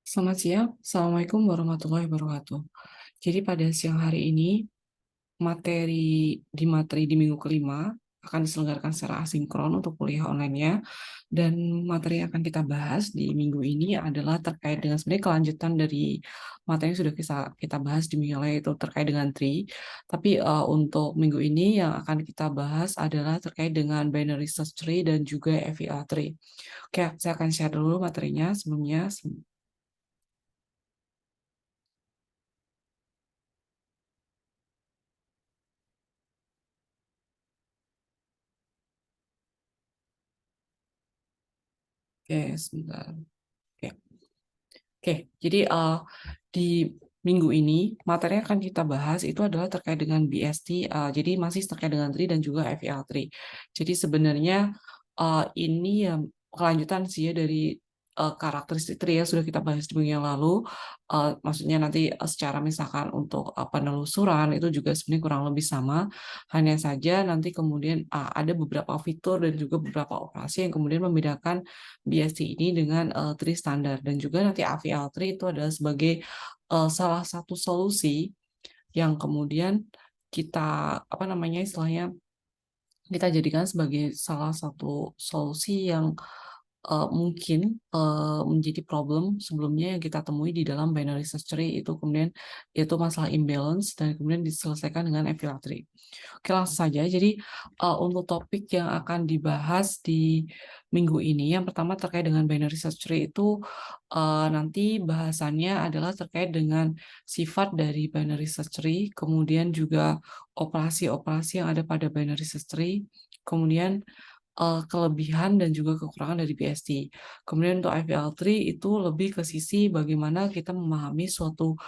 Selamat siang, Assalamualaikum warahmatullahi wabarakatuh. Jadi pada siang hari ini, materi di minggu kelima akan diselenggarakan secara asinkron untuk kuliah online-nya, dan materi yang akan kita bahas di minggu ini adalah terkait dengan sebenarnya kelanjutan dari materi yang sudah kita bahas di minggu lalu, yaitu terkait dengan tree. Tapi untuk minggu ini yang akan kita bahas adalah terkait dengan binary search tree dan juga FEA tree. Oke, saya akan share dulu materinya sebelumnya. Oke, sebentar. Oke. Oke, jadi di minggu ini materi yang akan kita bahas itu adalah terkait dengan BST, jadi masih terkait dengan TRI dan juga FEL3. Jadi sebenarnya ini ya kelanjutan sih ya dari karakteristik TRI yang sudah kita bahas di minggu yang lalu. Maksudnya nanti secara misalkan untuk penelusuran itu juga sebenarnya kurang lebih sama. Hanya saja nanti kemudian ada beberapa fitur dan juga beberapa operasi yang kemudian membedakan BST ini dengan TRI standar, dan juga nanti AVL3 itu adalah sebagai salah satu solusi yang kemudian kita apa namanya istilahnya kita jadikan sebagai salah satu solusi yang mungkin menjadi problem sebelumnya yang kita temui di dalam binary search tree, itu kemudian yaitu masalah imbalance dan kemudian diselesaikan dengan FEL3. Oke, langsung saja. Jadi untuk topik yang akan dibahas di minggu ini, yang pertama terkait dengan binary search tree itu nanti bahasannya adalah terkait dengan sifat dari binary search tree, kemudian juga operasi-operasi yang ada pada binary search tree, kemudian kelebihan dan juga kekurangan dari BST. Kemudian untuk IVL3 itu lebih ke sisi bagaimana kita memahami suatu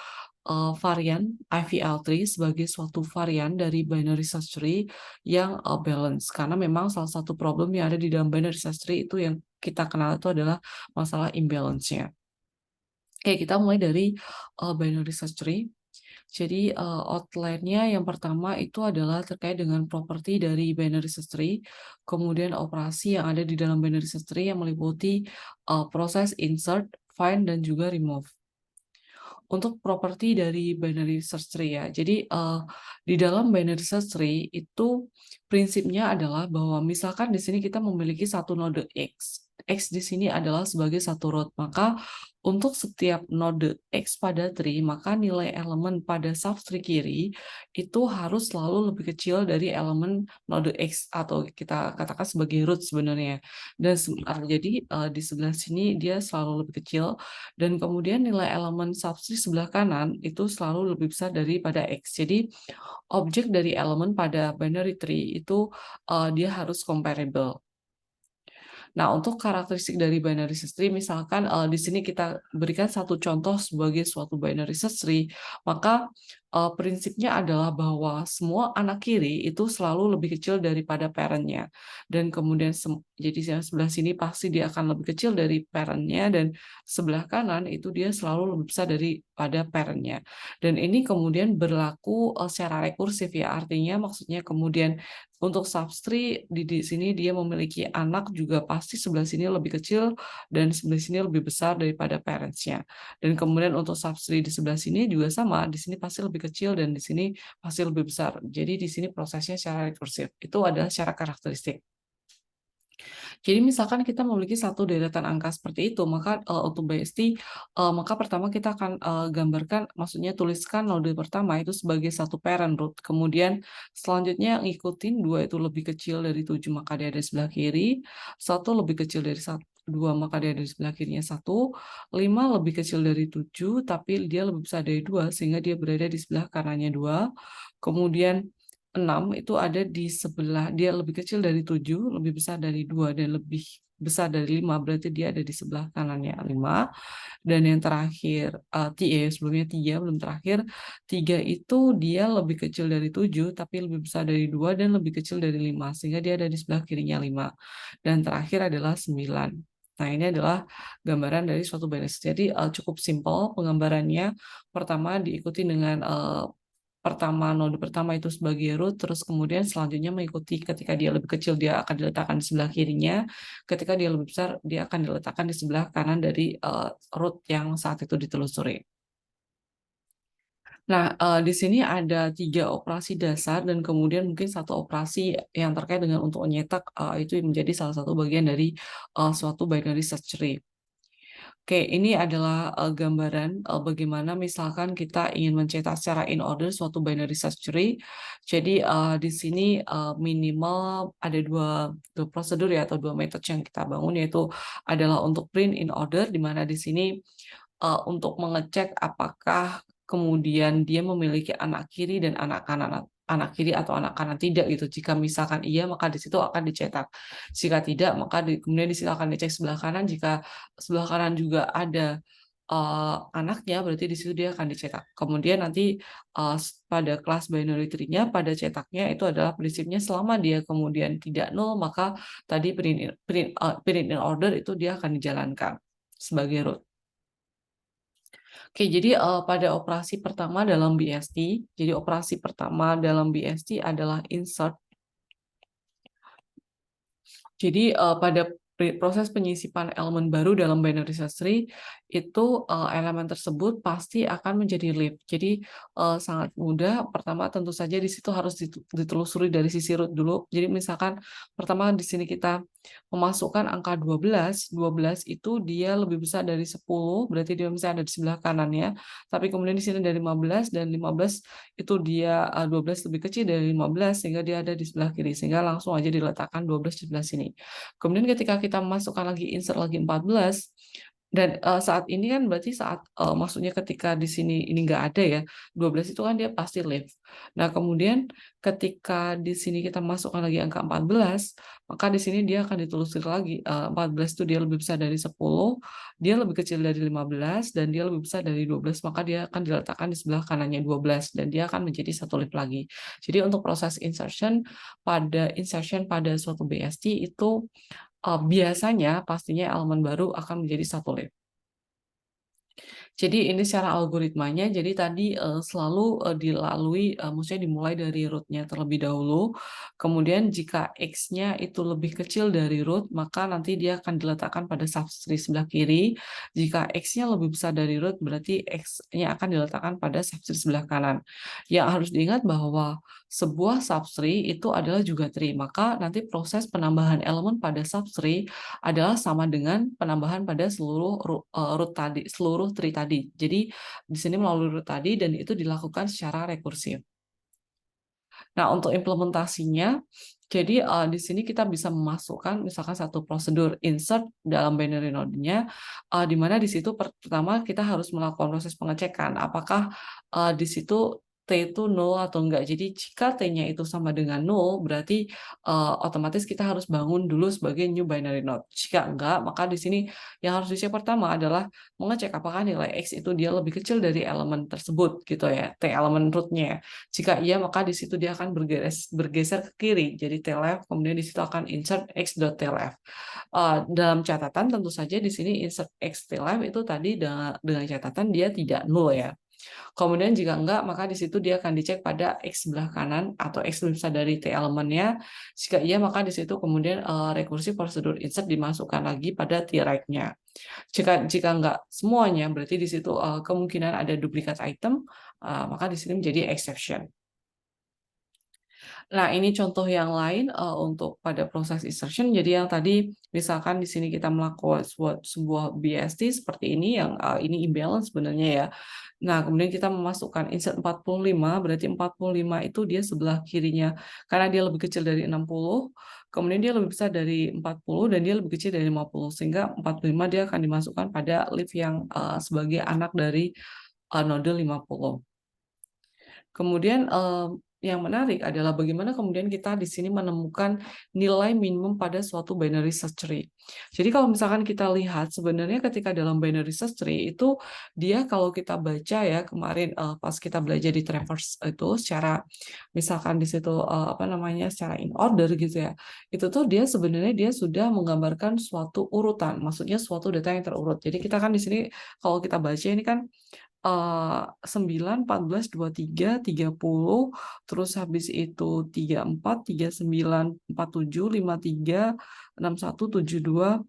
varian IVL3 sebagai suatu varian dari binary search tree yang balance. Karena memang salah satu problem yang ada di dalam binary search tree itu yang kita kenal itu adalah masalah imbalance-nya. Oke, kita mulai dari binary search tree. Jadi outline-nya yang pertama itu adalah terkait dengan properti dari binary search tree, kemudian operasi yang ada di dalam binary search tree yang meliputi proses insert, find, dan juga remove. Untuk properti dari binary search tree ya, jadi di dalam binary search tree itu prinsipnya adalah bahwa misalkan di sini kita memiliki satu node X di sini adalah sebagai satu root, maka untuk setiap node X pada tree, maka nilai elemen pada subtree kiri itu harus selalu lebih kecil dari elemen node X, atau kita katakan sebagai root sebenarnya. Dan jadi di sebelah sini dia selalu lebih kecil, dan kemudian nilai elemen subtree sebelah kanan itu selalu lebih besar daripada X. Jadi objek dari elemen pada binary tree itu dia harus comparable. Nah, untuk karakteristik dari binary search tree, misalkan di sini kita berikan satu contoh sebagai suatu binary search tree, maka prinsipnya adalah bahwa semua anak kiri itu selalu lebih kecil daripada parent-nya. Dan kemudian jadi yang sebelah sini pasti dia akan lebih kecil dari parent-nya, dan sebelah kanan itu dia selalu lebih besar daripada parent-nya. Dan ini kemudian berlaku secara rekursif ya, artinya maksudnya kemudian untuk subtree di sini dia memiliki anak juga pasti sebelah sini lebih kecil dan sebelah sini lebih besar daripada parents-nya. Dan kemudian untuk subtree di sebelah sini juga sama, di sini pasti lebih kecil dan di sini pasti lebih besar. Jadi di sini prosesnya secara rekursif. Itu adalah secara karakteristik. Jadi misalkan kita memiliki satu deretan angka seperti itu, maka untuk BST, maka pertama kita akan gambarkan, maksudnya tuliskan node pertama itu sebagai satu parent root. Kemudian selanjutnya ngikutin 2 itu lebih kecil dari 7, maka dia ada di sebelah kiri. 1 lebih kecil dari 2, maka dia ada di sebelah kirinya 1. 5 lebih kecil dari 7, tapi dia lebih besar dari 2, sehingga dia berada di sebelah kanannya 2. Kemudian 6 itu ada di sebelah, dia lebih kecil dari 7, lebih besar dari 2, dan lebih besar dari 5, berarti dia ada di sebelah kanannya 5. Dan yang terakhir, sebelumnya 3, belum terakhir, 3 itu dia lebih kecil dari 7, tapi lebih besar dari 2, dan lebih kecil dari 5, sehingga dia ada di sebelah kirinya 5. Dan terakhir adalah 9. Nah, ini adalah gambaran dari suatu binary. Jadi cukup simpel penggambarannya. Pertama diikuti dengan node pertama itu sebagai root, terus kemudian selanjutnya mengikuti ketika dia lebih kecil dia akan diletakkan di sebelah kirinya, ketika dia lebih besar dia akan diletakkan di sebelah kanan dari root yang saat itu ditelusuri. Nah, di sini ada 3 operasi dasar dan kemudian mungkin satu operasi yang terkait dengan untuk menyetak, itu menjadi salah satu bagian dari suatu binary search tree. Oke, ini adalah gambaran bagaimana misalkan kita ingin mencetak secara in order suatu binary search tree. Jadi di sini minimal ada dua prosedur ya atau dua metode yang kita bangun, yaitu adalah untuk print in order, di mana di sini untuk mengecek apakah kemudian dia memiliki anak kiri dan anak kanan, anak kiri atau anak kanan tidak gitu. Jika misalkan iya, maka di situ akan dicetak. Jika tidak, maka kemudian di situ akan dicek sebelah kanan. Jika sebelah kanan juga ada anaknya, berarti di situ dia akan dicetak. Kemudian nanti pada kelas binary tree-nya, pada cetaknya itu adalah prinsipnya selama dia kemudian tidak nol, maka tadi print in order itu dia akan dijalankan sebagai root. Oke, jadi pada operasi pertama dalam BST, jadi operasi pertama dalam BST adalah insert. Jadi pada proses penyisipan elemen baru dalam binary search tree itu elemen tersebut pasti akan menjadi leaf. Jadi sangat mudah. Pertama tentu saja di situ harus ditelusuri dari sisi root dulu. Jadi misalkan pertama di sini kita memasukkan angka 12, 12 itu dia lebih besar dari 10, berarti dia misalnya ada di sebelah kanannya. Tapi kemudian di sini ada 15 dan 15 itu dia 12 lebih kecil dari 15 sehingga dia ada di sebelah kiri, sehingga langsung aja diletakkan 12 di sebelah sini. Kemudian ketika kita masukkan lagi insert lagi 14 dan saat ini kan berarti saat maksudnya ketika di sini ini nggak ada ya, 12 itu kan dia pasti leave. Nah, kemudian ketika di sini kita masukkan lagi angka 14, maka di sini dia akan ditelusuri lagi. 14 itu dia lebih besar dari 10, dia lebih kecil dari 15 dan dia lebih besar dari 12, maka dia akan diletakkan di sebelah kanannya 12 dan dia akan menjadi satu leaf lagi. Jadi untuk proses insertion pada suatu BST itu biasanya pastinya elemen baru akan menjadi satu leaf. Jadi ini secara algoritmanya, jadi tadi selalu dilalui, maksudnya dimulai dari root-nya terlebih dahulu, kemudian jika X-nya itu lebih kecil dari root, maka nanti dia akan diletakkan pada subtree sebelah kiri. Jika X-nya lebih besar dari root, berarti X-nya akan diletakkan pada subtree sebelah kanan. Yang harus diingat bahwa sebuah subtree itu adalah juga tree, maka nanti proses penambahan elemen pada subtree adalah sama dengan penambahan pada seluruh root tadi, seluruh tree tadi. Jadi di sini melalui root tadi dan itu dilakukan secara rekursif. Nah, untuk implementasinya, jadi di sini kita bisa memasukkan misalkan satu prosedur insert dalam binary node-nya, di mana di situ pertama kita harus melakukan proses pengecekan apakah di situ T itu 0 atau enggak. Jadi jika T-nya itu sama dengan 0, berarti otomatis kita harus bangun dulu sebagai new binary node. Jika enggak, maka di sini yang harus dicek pertama adalah mengecek apakah nilai X itu dia lebih kecil dari elemen tersebut gitu ya, T elemen root-nya. Jika iya, maka di situ dia akan bergeser ke kiri, jadi T-left, kemudian di situ akan insert X.T-left. Dalam catatan tentu saja di sini insert X.T-left itu tadi dengan catatan dia tidak nol ya. Kemudian jika enggak, maka di situ dia akan dicek pada X sebelah kanan atau X lebih besar dari T elemennya. Jika iya, maka di situ kemudian rekursif prosedur insert dimasukkan lagi pada T right-nya. Jika enggak semuanya, berarti di situ kemungkinan ada duplikat item, maka di sini menjadi exception. Nah, ini contoh yang lain untuk pada proses insertion. Jadi yang tadi misalkan di sini kita melakukan sebuah BST seperti ini, yang ini imbalance sebenarnya ya. Nah, kemudian kita memasukkan insert 45, berarti 45 itu dia sebelah kirinya. Karena dia lebih kecil dari 60, kemudian dia lebih besar dari 40, dan dia lebih kecil dari 50. Sehingga 45 dia akan dimasukkan pada leaf yang sebagai anak dari node 50. Kemudian yang menarik adalah bagaimana kemudian kita di sini menemukan nilai minimum pada suatu binary search tree. Jadi kalau misalkan kita lihat sebenarnya ketika dalam binary search tree itu dia kalau kita baca ya kemarin pas kita belajar di Traverse itu secara misalkan di situ apa namanya secara in order gitu ya. Itu tuh dia sebenarnya dia sudah menggambarkan suatu urutan, maksudnya suatu data yang terurut. Jadi kita kan di sini kalau kita baca ini kan 9, 14, 23, 30, terus habis itu 34, 39, 47, 53, 61, 72,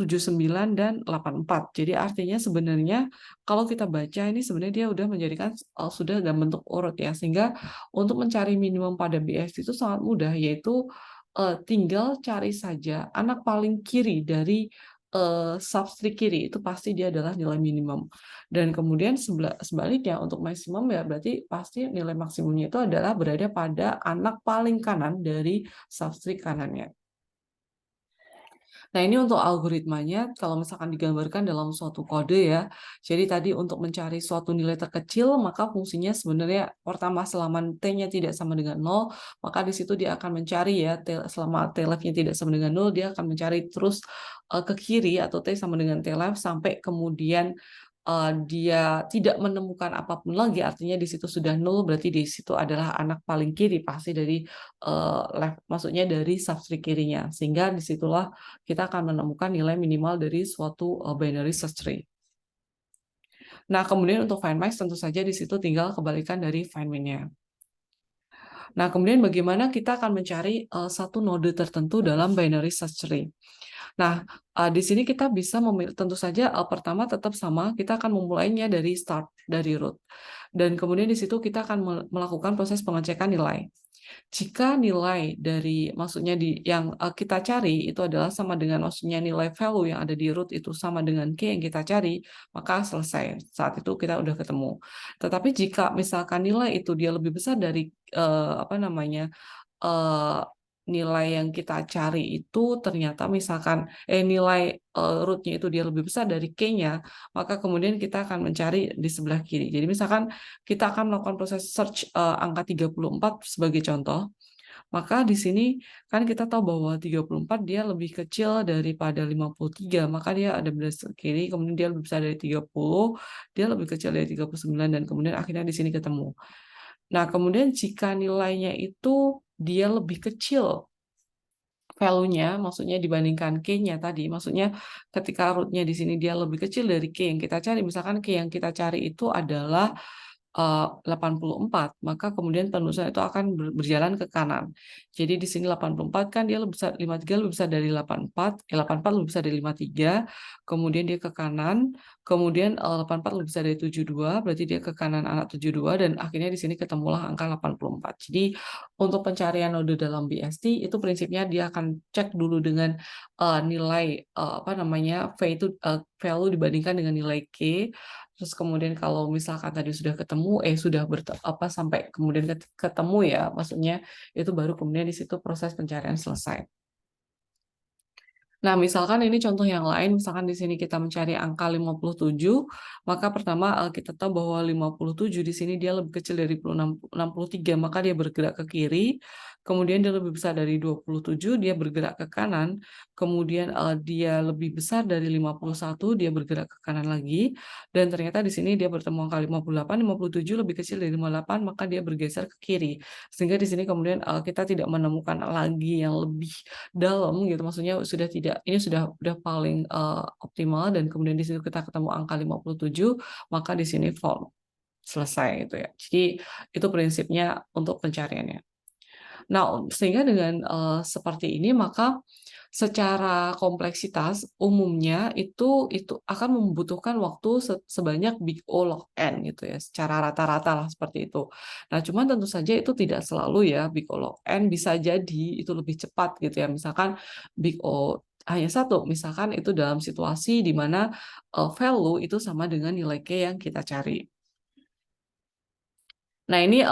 79 dan 84. Jadi artinya sebenarnya kalau kita baca ini sebenarnya dia udah menjadikan sudah dalam bentuk urut ya. Sehingga untuk mencari minimum pada BSD itu sangat mudah, yaitu tinggal cari saja anak paling kiri dari substring kiri itu pasti dia adalah nilai minimum. Dan kemudian sebaliknya untuk maksimum ya berarti pasti nilai maksimumnya itu adalah berada pada anak paling kanan dari substring kanannya. Nah, ini untuk algoritmanya, kalau misalkan digambarkan dalam suatu kode ya, jadi tadi untuk mencari suatu nilai terkecil, maka fungsinya sebenarnya pertama selama T-nya tidak sama dengan 0, maka di situ dia akan mencari ya, selama T-left-nya tidak sama dengan 0, dia akan mencari terus ke kiri atau T sama dengan T-left sampai kemudian dia tidak menemukan apapun lagi, artinya di situ sudah 0, berarti di situ adalah anak paling kiri, pasti dari left, maksudnya dari substring kirinya. Sehingga disitulah kita akan menemukan nilai minimal dari suatu binary search tree. Nah, kemudian untuk find max tentu saja di situ tinggal kebalikan dari find min-nya. Nah, kemudian bagaimana kita akan mencari satu node tertentu dalam binary search tree. Nah, di sini kita bisa memilih, tentu saja pertama tetap sama, kita akan memulainya dari start, dari root. Dan kemudian di situ kita akan melakukan proses pengecekan nilai. Jika nilai dari, maksudnya yang kita cari itu adalah sama dengan, maksudnya nilai value yang ada di root itu sama dengan K yang kita cari, maka selesai. Saat itu kita udah ketemu. Tetapi jika misalkan nilai itu dia lebih besar dari apa namanya, nilai yang kita cari itu ternyata misalkan nilai root-nya itu dia lebih besar dari K-nya, maka kemudian kita akan mencari di sebelah kiri. Jadi misalkan kita akan melakukan proses search angka 34 sebagai contoh, maka di sini kan kita tahu bahwa 34 dia lebih kecil daripada 53, maka dia ada di sebelah kiri, kemudian dia lebih besar dari 30, dia lebih kecil dari 39, dan kemudian akhirnya di sini ketemu. Nah, kemudian jika nilainya itu dia lebih kecil value-nya, maksudnya dibandingkan K-nya tadi, maksudnya ketika root-nya di sini dia lebih kecil dari K yang kita cari, misalkan K yang kita cari itu adalah 84, maka kemudian penelusuran itu akan berjalan ke kanan. Jadi di sini 84 kan dia lebih besar, 53 lebih besar dari 84, 84 lebih besar dari 53, kemudian dia ke kanan, kemudian 84 lebih besar dari 72, berarti dia ke kanan anak 72, dan akhirnya di sini ketemulah angka 84. Jadi untuk pencarian node dalam BST itu prinsipnya dia akan cek dulu dengan nilai apa namanya value dibandingkan dengan nilai K. Terus kemudian kalau misalkan tadi sudah ketemu, sudah sampai kemudian ketemu ya, maksudnya itu baru kemudian di situ proses pencarian selesai. Nah, misalkan ini contoh yang lain, misalkan di sini kita mencari angka 57, maka pertama kita tahu bahwa 57 di sini dia lebih kecil dari 63, maka dia bergerak ke kiri, kemudian dia lebih besar dari 27, dia bergerak ke kanan, kemudian dia lebih besar dari 51, dia bergerak ke kanan lagi, dan ternyata di sini dia bertemu angka 58, 57 lebih kecil dari 58, maka dia bergeser ke kiri. Sehingga di sini kemudian kita tidak menemukan lagi yang lebih dalam gitu, maksudnya ini sudah paling optimal, dan kemudian di situ kita ketemu angka 57, maka di sini form selesai gitu ya. Jadi itu prinsipnya untuk pencariannya. Nah, sehingga dengan seperti ini maka secara kompleksitas umumnya itu akan membutuhkan waktu sebanyak big O log n gitu ya, secara rata-rata lah seperti itu. Nah, cuman tentu saja itu tidak selalu ya, big O log n bisa jadi itu lebih cepat gitu ya. Misalkan big O hanya satu, misalkan itu dalam situasi di mana value itu sama dengan nilai K yang kita cari. Nah, ini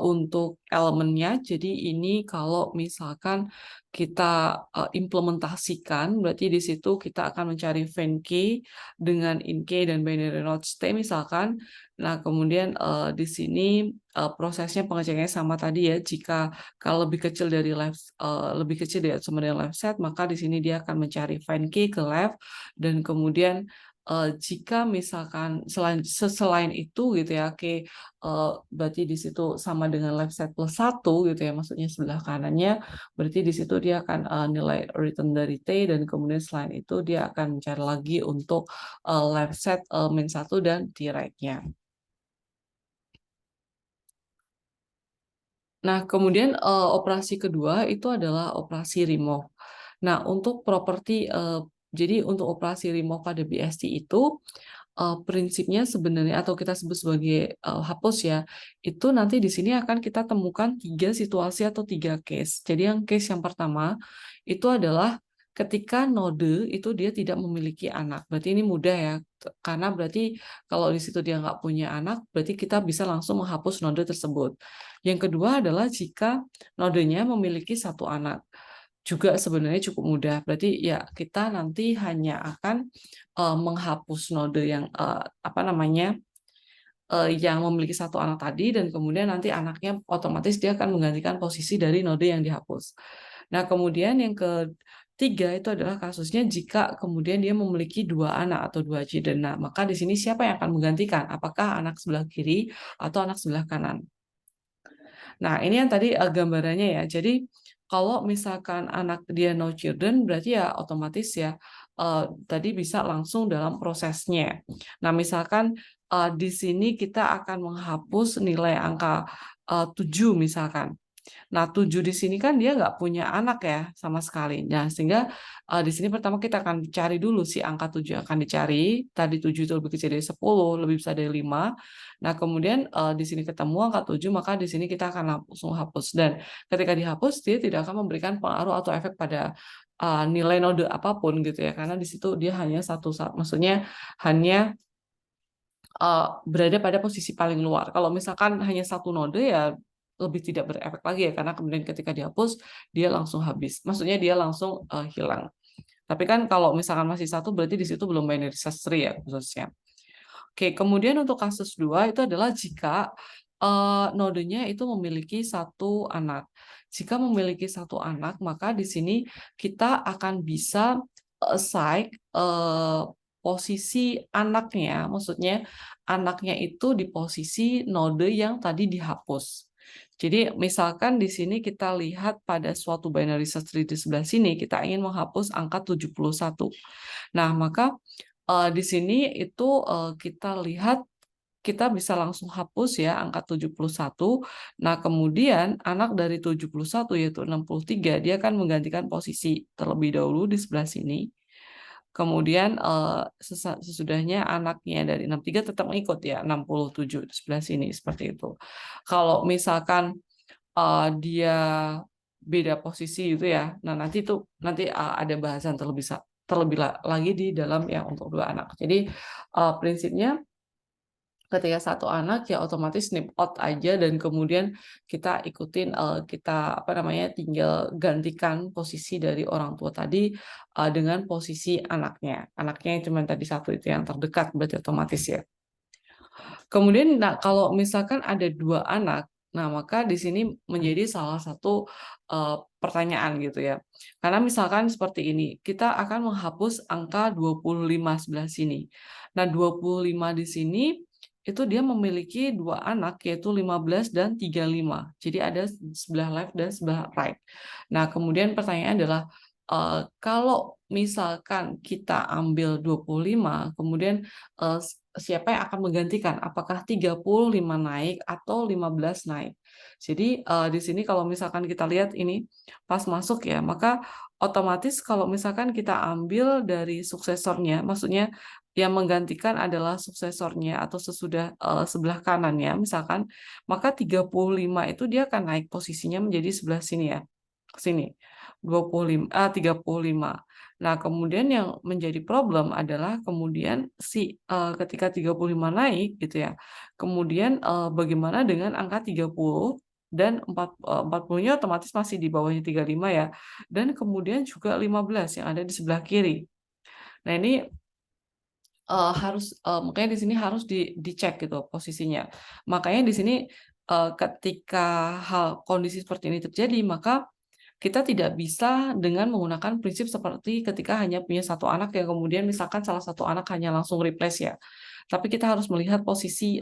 untuk elemennya, jadi ini kalau misalkan kita implementasikan, berarti di situ kita akan mencari find K dengan in K dan binary nodes T misalkan. Nah, kemudian di sini prosesnya pengecekannya sama tadi ya, jika kalau lebih kecil dari lebih kecil dari sama dengan left set, maka di sini dia akan mencari find K ke left, dan kemudian jika misalkan selain itu gitu ya, oke, berarti di situ sama dengan left side plus 1 gitu ya, maksudnya sebelah kanannya, berarti di situ dia akan nilai return dari T, dan kemudian selain itu dia akan mencari lagi untuk left side min 1 dan T right-nya. Nah, kemudian operasi kedua itu adalah operasi remove. Nah, untuk properti jadi untuk operasi remove pada BST itu prinsipnya sebenarnya atau kita sebut sebagai hapus ya, itu nanti di sini akan kita temukan 3 situasi atau 3 case. Jadi yang case yang pertama itu adalah ketika node itu dia tidak memiliki anak. Berarti ini mudah ya, karena berarti kalau di situ dia nggak punya anak, berarti kita bisa langsung menghapus node tersebut. Yang kedua adalah jika nodenya memiliki satu anak. Juga sebenarnya cukup mudah. Berarti ya kita nanti hanya akan menghapus node yang apa namanya yang memiliki satu anak tadi, dan kemudian nanti anaknya otomatis dia akan menggantikan posisi dari node yang dihapus. Nah, kemudian yang ketiga itu adalah kasusnya jika kemudian dia memiliki 2 anak atau 2 children. Nah, maka di sini siapa yang akan menggantikan? Apakah anak sebelah kiri atau anak sebelah kanan? Nah, ini yang tadi gambarannya ya. Jadi kalau misalkan anak dia no children, berarti ya otomatis ya tadi bisa langsung dalam prosesnya. Nah, misalkan di sini kita akan menghapus nilai angka 7 misalkan. Nah, 7 di sini kan dia nggak punya anak ya sama sekali. Nah, sehingga di sini pertama kita akan cari dulu si angka 7 akan dicari. Tadi 7 itu lebih kecil dari 10, lebih besar dari 5. Nah, kemudian di sini ketemu angka 7, maka di sini kita akan langsung hapus. Dan ketika dihapus, dia tidak akan memberikan pengaruh atau efek pada nilai node apapun gitu ya. Karena di situ dia hanya satu, maksudnya hanya berada pada posisi paling luar. Kalau misalkan hanya satu node ya lebih tidak berefek lagi ya, karena kemudian ketika dihapus dia langsung habis. Maksudnya dia langsung hilang. Tapi kan kalau misalkan masih satu berarti di situ belum binary search tree ya khususnya. Oke, kemudian untuk kasus 2 itu adalah jika nodenya itu memiliki satu anak. Jika memiliki satu anak, maka di sini kita akan bisa assign posisi anaknya, maksudnya anaknya itu di posisi node yang tadi dihapus. Jadi misalkan di sini kita lihat pada suatu binary search tree di sebelah sini, kita ingin menghapus angka 71. Nah, maka di sini itu kita lihat kita bisa langsung hapus ya angka 71. Nah, kemudian anak dari 71 yaitu 63 dia akan menggantikan posisi terlebih dahulu di sebelah sini. Kemudian sesudahnya anaknya dari 63 tetap mengikut ya 67 di sebelah sini seperti itu. Kalau misalkan dia beda posisi gitu ya. Nah, nanti ada bahasan terlebih lagi di dalam yang untuk 2 anak. Jadi prinsipnya ketika satu anak ya otomatis snip out aja, dan kemudian kita ikutin kita apa namanya tinggal gantikan posisi dari orang tua tadi dengan posisi anaknya. Anaknya yang cuma tadi satu itu yang terdekat berarti otomatis ya. Kemudian nah kalau misalkan ada 2 anak, nah maka di sini menjadi salah satu pertanyaan gitu ya. Karena misalkan seperti ini, kita akan menghapus angka 25 sebelah sini. Nah, 25 di sini itu dia memiliki 2 anak yaitu 15 dan 35. Jadi ada sebelah left dan sebelah right. Nah, kemudian pertanyaan adalah kalau misalkan kita ambil 25, kemudian siapa yang akan menggantikan? Apakah 35 naik atau 15 naik? Jadi di sini kalau misalkan kita lihat ini pas masuk ya, maka otomatis kalau misalkan kita ambil dari suksesornya, maksudnya yang menggantikan adalah suksesornya atau sesudah sebelah kanannya misalkan, maka 35 itu dia akan naik posisinya menjadi sebelah sini ya. Ke sini. 35. Nah, kemudian yang menjadi problem adalah kemudian ketika 35 naik gitu ya. Kemudian bagaimana dengan angka 30 dan 40-nya otomatis masih di bawahnya 35 ya. Dan kemudian juga 15 yang ada di sebelah kiri. Nah, ini makanya di sini harus dicek gitu posisinya. Makanya di sini ketika kondisi seperti ini terjadi, maka kita tidak bisa dengan menggunakan prinsip seperti ketika hanya punya satu anak yang kemudian misalkan salah satu anak hanya langsung replace ya. Tapi kita harus melihat posisi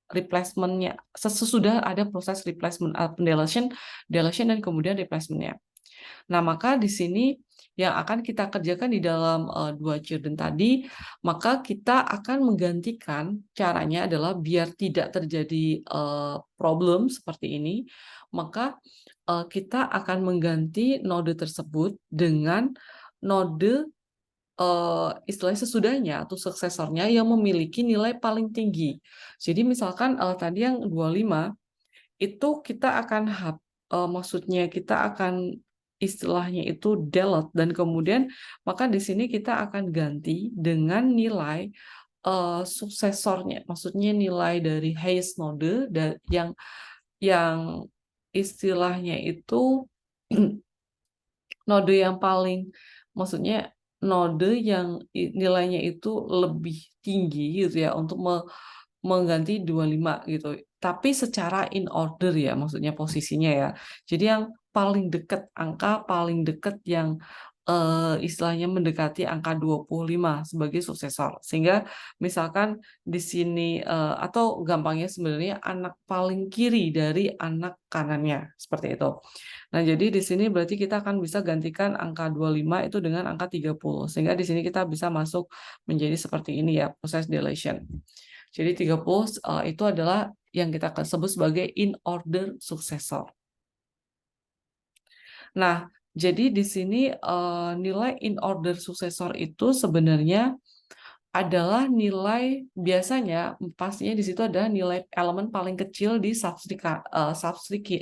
replacement-nya sesudah ada proses replacement, deletion, dan kemudian replacement-nya. Nah, maka di sini yang akan kita kerjakan di dalam dua children tadi, maka kita akan menggantikan caranya adalah biar tidak terjadi problem seperti ini, maka kita akan mengganti node tersebut dengan node istilahnya sesudahnya atau suksesornya yang memiliki nilai paling tinggi. Jadi misalkan tadi yang 25 itu kita akan maksudnya kita akan istilahnya itu delete dan kemudian maka di sini kita akan ganti dengan nilai suksesornya, maksudnya nilai dari highest node yang istilahnya itu node yang paling, maksudnya node yang nilainya itu lebih tinggi gitu ya untuk mengganti 25 gitu. Tapi secara in order ya, maksudnya posisinya ya. Jadi yang paling dekat, angka paling dekat yang istilahnya mendekati angka 25 sebagai suksesor. Sehingga misalkan di sini atau gampangnya sebenarnya anak paling kiri dari anak kanannya, seperti itu. Nah, jadi di sini berarti kita akan bisa gantikan angka 25 itu dengan angka 30. Sehingga di sini kita bisa masuk menjadi seperti ini ya, proses deletion. Jadi 30 itu adalah yang kita akan sebut sebagai in order successor. Nah, jadi di sini nilai in order successor itu sebenarnya adalah nilai biasanya pastinya di situ ada nilai elemen paling kecil di substring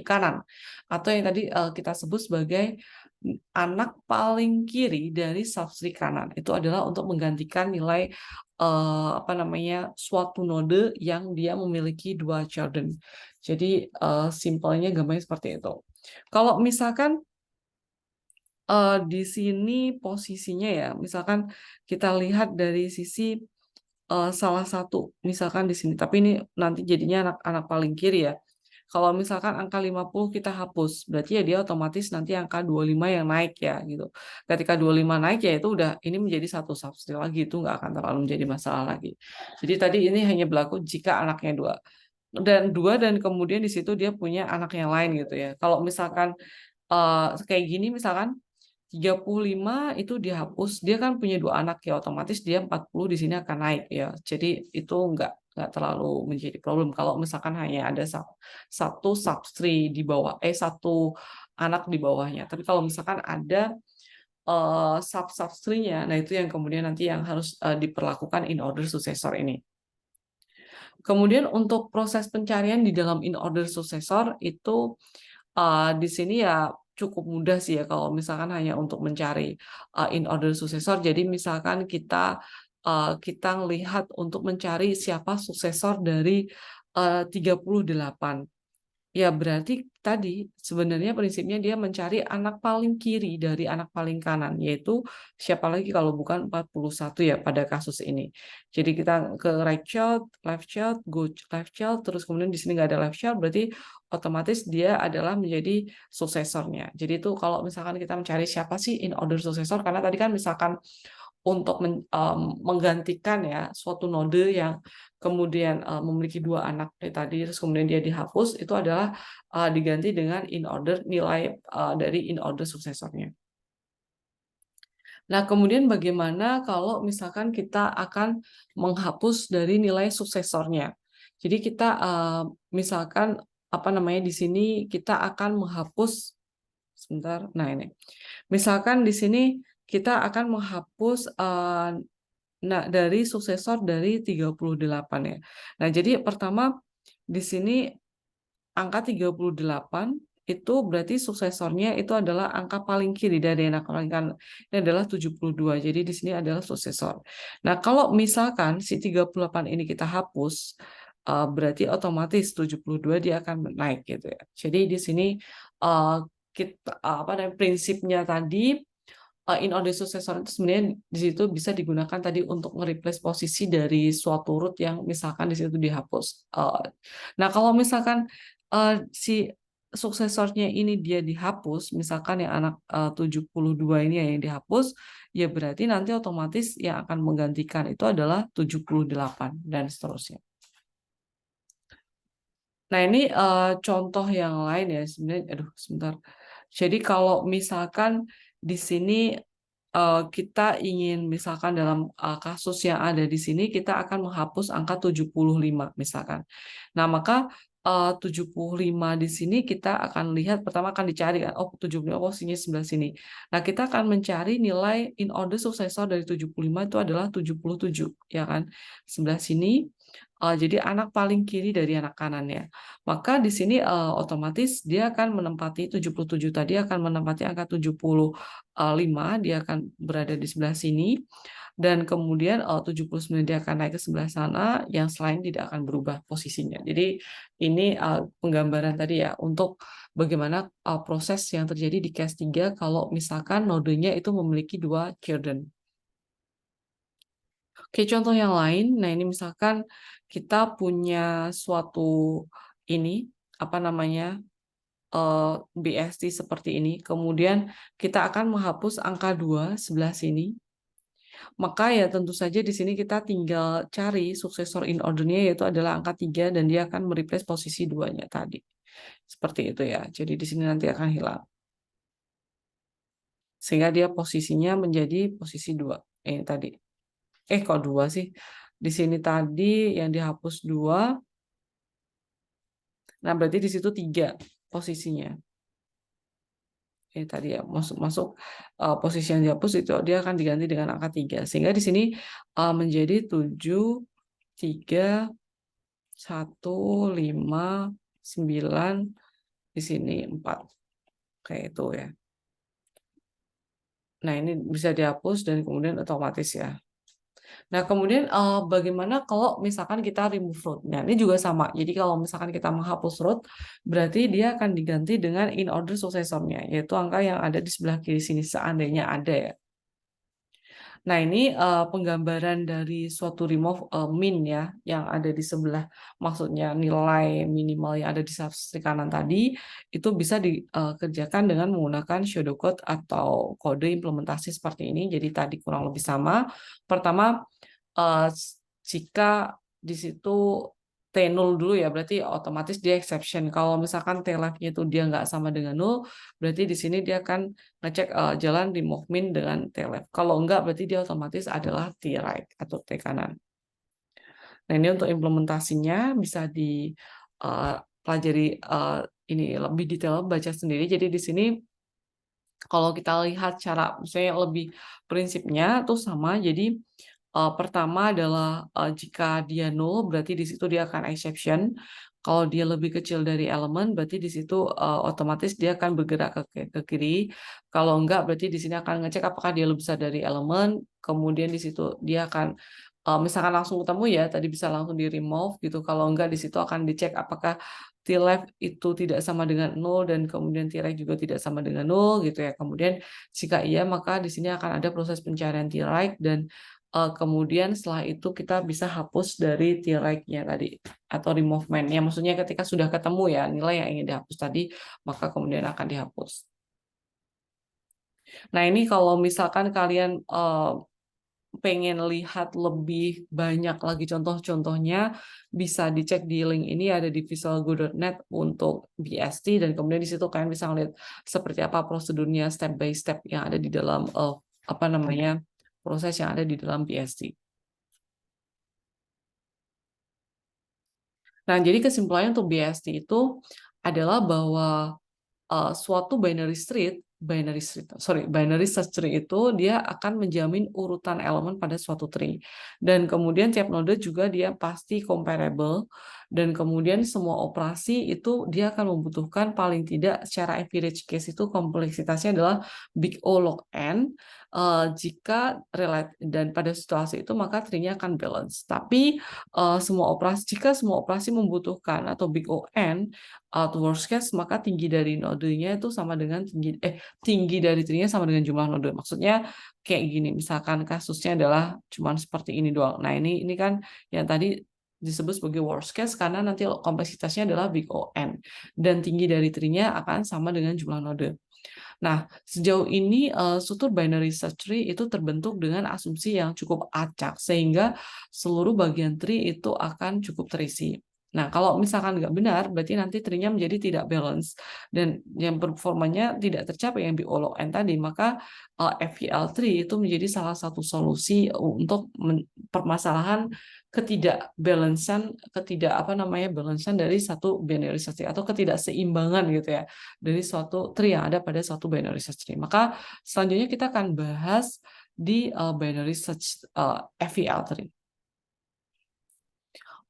kanan atau yang tadi kita sebut sebagai anak paling kiri dari substring kanan. Itu adalah untuk menggantikan nilai apa namanya suatu node yang dia memiliki dua children. Jadi simpelnya gampangnya seperti itu. Kalau misalkan di sini posisinya ya, misalkan kita lihat dari sisi salah satu, misalkan di sini, tapi ini nanti jadinya anak paling kiri ya. Kalau misalkan angka 50 kita hapus, berarti ya dia otomatis nanti angka 25 yang naik ya gitu. Ketika 25 naik ya itu udah ini menjadi satu substring lagi, itu nggak akan terlalu menjadi masalah lagi. Jadi tadi ini hanya berlaku jika anaknya dua dan kemudian di situ dia punya anak yang lain gitu ya. Kalau misalkan kayak gini misalkan 35 itu dihapus, dia kan punya dua anak ya, otomatis dia 40 di sini akan naik ya. Jadi itu nggak terlalu menjadi problem kalau misalkan hanya ada satu substring di bawah, satu anak di bawahnya. Tapi kalau misalkan ada substringnya, nah itu yang kemudian nanti yang harus diperlakukan in order successor ini. Kemudian untuk proses pencarian di dalam in order successor itu di sini ya cukup mudah sih ya kalau misalkan hanya untuk mencari in order successor. Jadi misalkan kita lihat untuk mencari siapa suksesor dari 38. Ya, berarti tadi sebenarnya prinsipnya dia mencari anak paling kiri dari anak paling kanan, yaitu siapa lagi kalau bukan 41 ya pada kasus ini. Jadi kita ke right child, left child, go left child, terus kemudian di sini nggak ada left child, berarti otomatis dia adalah menjadi suksesornya. Jadi itu kalau misalkan kita mencari siapa sih in order suksesor, karena tadi kan misalkan untuk menggantikan ya suatu node yang kemudian memiliki dua anak tadi terus kemudian dia dihapus itu adalah diganti dengan in order nilai dari in order suksesornya. Nah, kemudian bagaimana kalau misalkan kita akan menghapus dari nilai suksesornya? Jadi kita misalkan apa namanya di sini kita akan menghapus sebentar. Nah, ini. Misalkan di sini kita akan menghapus dari suksesor dari 38 ya. Nah, jadi pertama di sini angka 38 itu berarti suksesornya itu adalah angka paling kiri dari anak paling kanan. Ini adalah 72. Jadi di sini adalah suksesor. Nah, kalau misalkan si 38 ini kita hapus, berarti otomatis 72 dia akan naik gitu ya. Jadi di sini kita apa namanya prinsipnya tadi in order successor itu sebenarnya di situ bisa digunakan tadi untuk nge-replace posisi dari suatu root yang misalkan di situ dihapus. Nah, kalau misalkan si suksesornya ini dia dihapus, misalkan yang anak 72 ini yang dihapus, ya berarti nanti otomatis yang akan menggantikan itu adalah 78 dan seterusnya. Nah, ini contoh yang lain ya sebenarnya. Aduh, sebentar. Jadi kalau misalkan di sini kita ingin misalkan dalam kasus yang ada di sini kita akan menghapus angka 75 misalkan. Nah, maka 75 di sini kita akan lihat pertama akan dicari kan, oh 75 posisinya sebelah sini. Nah, kita akan mencari nilai in order suksesor dari 75 itu adalah 77 ya kan. Sebelah sini jadi anak paling kiri dari anak kanannya. Maka di sini otomatis dia akan menempati 77 tadi akan menempati angka 75, dia akan berada di sebelah sini dan kemudian 79 dia akan naik ke sebelah sana, yang selain tidak akan berubah posisinya. Jadi ini penggambaran tadi ya untuk bagaimana proses yang terjadi di case 3 kalau misalkan nodenya itu memiliki 2 Jordan. Oke, contoh yang lain. Nah, ini misalkan kita punya suatu ini apa namanya BST seperti ini. Kemudian kita akan menghapus angka 2 sebelah sini. Maka ya tentu saja di sini kita tinggal cari suksesor in order-nya yaitu adalah angka 3 dan dia akan mereplace posisi 2-nya tadi. Seperti itu ya. Jadi di sini nanti akan hilang. Sehingga dia posisinya menjadi posisi 2. Ini tadi. Kok 2 sih? Di sini tadi yang dihapus 2. Nah, berarti di situ 3 posisinya. Tadi ya, masuk posisi yang dihapus itu dia akan diganti dengan angka 3. Sehingga di sini menjadi 7, 3, 1, 5, 9, di sini 4. Kayak itu ya. Nah, ini bisa dihapus dan kemudian otomatis ya. Nah, kemudian bagaimana kalau misalkan kita remove root? Nah, ini juga sama. Jadi kalau misalkan kita menghapus root, berarti dia akan diganti dengan in order suksesornya, yaitu angka yang ada di sebelah kiri sini seandainya ada ya. Nah, ini penggambaran dari suatu remove min ya, yang ada di sebelah, maksudnya nilai minimal yang ada di sisi kanan tadi, itu bisa dikerjakan dengan menggunakan pseudocode atau kode implementasi seperti ini. Jadi tadi kurang lebih sama. Pertama, eh, jika di situ T0 dulu ya, berarti otomatis dia exception. Kalau misalkan T left-nya itu dia nggak sama dengan 0, berarti di sini dia akan ngecek jalan di move min dengan T left. Kalau enggak, berarti dia otomatis adalah T right atau T kanan. Nah, ini untuk implementasinya bisa dipelajari ini lebih detail, baca sendiri. Jadi di sini kalau kita lihat cara misalnya lebih prinsipnya tuh sama. Jadi pertama adalah jika dia null berarti di situ dia akan exception. Kalau dia lebih kecil dari elemen berarti di situ otomatis dia akan bergerak ke kiri. Kalau enggak berarti di sini akan ngecek apakah dia lebih besar dari elemen. Kemudian di situ dia akan misalkan langsung ketemu ya tadi bisa langsung di remove gitu. Kalau enggak di situ akan dicek apakah T left itu tidak sama dengan 0 dan kemudian T right juga tidak sama dengan 0 gitu ya. Kemudian jika iya maka di sini akan ada proses pencarian T right dan kemudian setelah itu kita bisa hapus dari T right-nya tadi atau removement. Ya maksudnya ketika sudah ketemu ya nilai yang ingin dihapus tadi maka kemudian akan dihapus. Nah, ini kalau misalkan kalian pengen lihat lebih banyak lagi contoh-contohnya, bisa dicek di link ini ada di visualgo.net untuk BST dan kemudian di situ kalian bisa lihat seperti apa prosedurnya step by step yang ada di dalam apa namanya proses yang ada di dalam BST. Nah, jadi kesimpulannya untuk BST itu adalah bahwa suatu binary search tree itu dia akan menjamin urutan elemen pada suatu tree. Dan kemudian tiap node juga dia pasti comparable dan kemudian semua operasi itu dia akan membutuhkan paling tidak secara average case itu kompleksitasnya adalah big O log n. Jika relate dan pada situasi itu maka tree-nya akan balance. Tapi jika semua operasi membutuhkan atau big O n to worst case maka tinggi dari nodenya itu sama dengan tinggi dari tree-nya sama dengan jumlah node. Maksudnya kayak gini, misalkan kasusnya adalah cuman seperti ini doang. Nah, ini kan yang tadi disebut sebagai worst case karena nanti kompleksitasnya adalah big O n dan tinggi dari tree-nya akan sama dengan jumlah node. Nah, sejauh ini struktur binary search tree itu terbentuk dengan asumsi yang cukup acak sehingga seluruh bagian tree itu akan cukup terisi. Nah, kalau misalkan nggak benar, berarti nanti tree-nya menjadi tidak balance dan yang performanya tidak tercapai yang di O log n tadi, maka FVL tree itu menjadi salah satu solusi untuk permasalahan ketidakbalancean, balancean dari satu binary search tree atau ketidakseimbangan gitu ya dari suatu tree yang ada pada suatu binary search tree. Maka selanjutnya kita akan bahas di binary search FVL tree.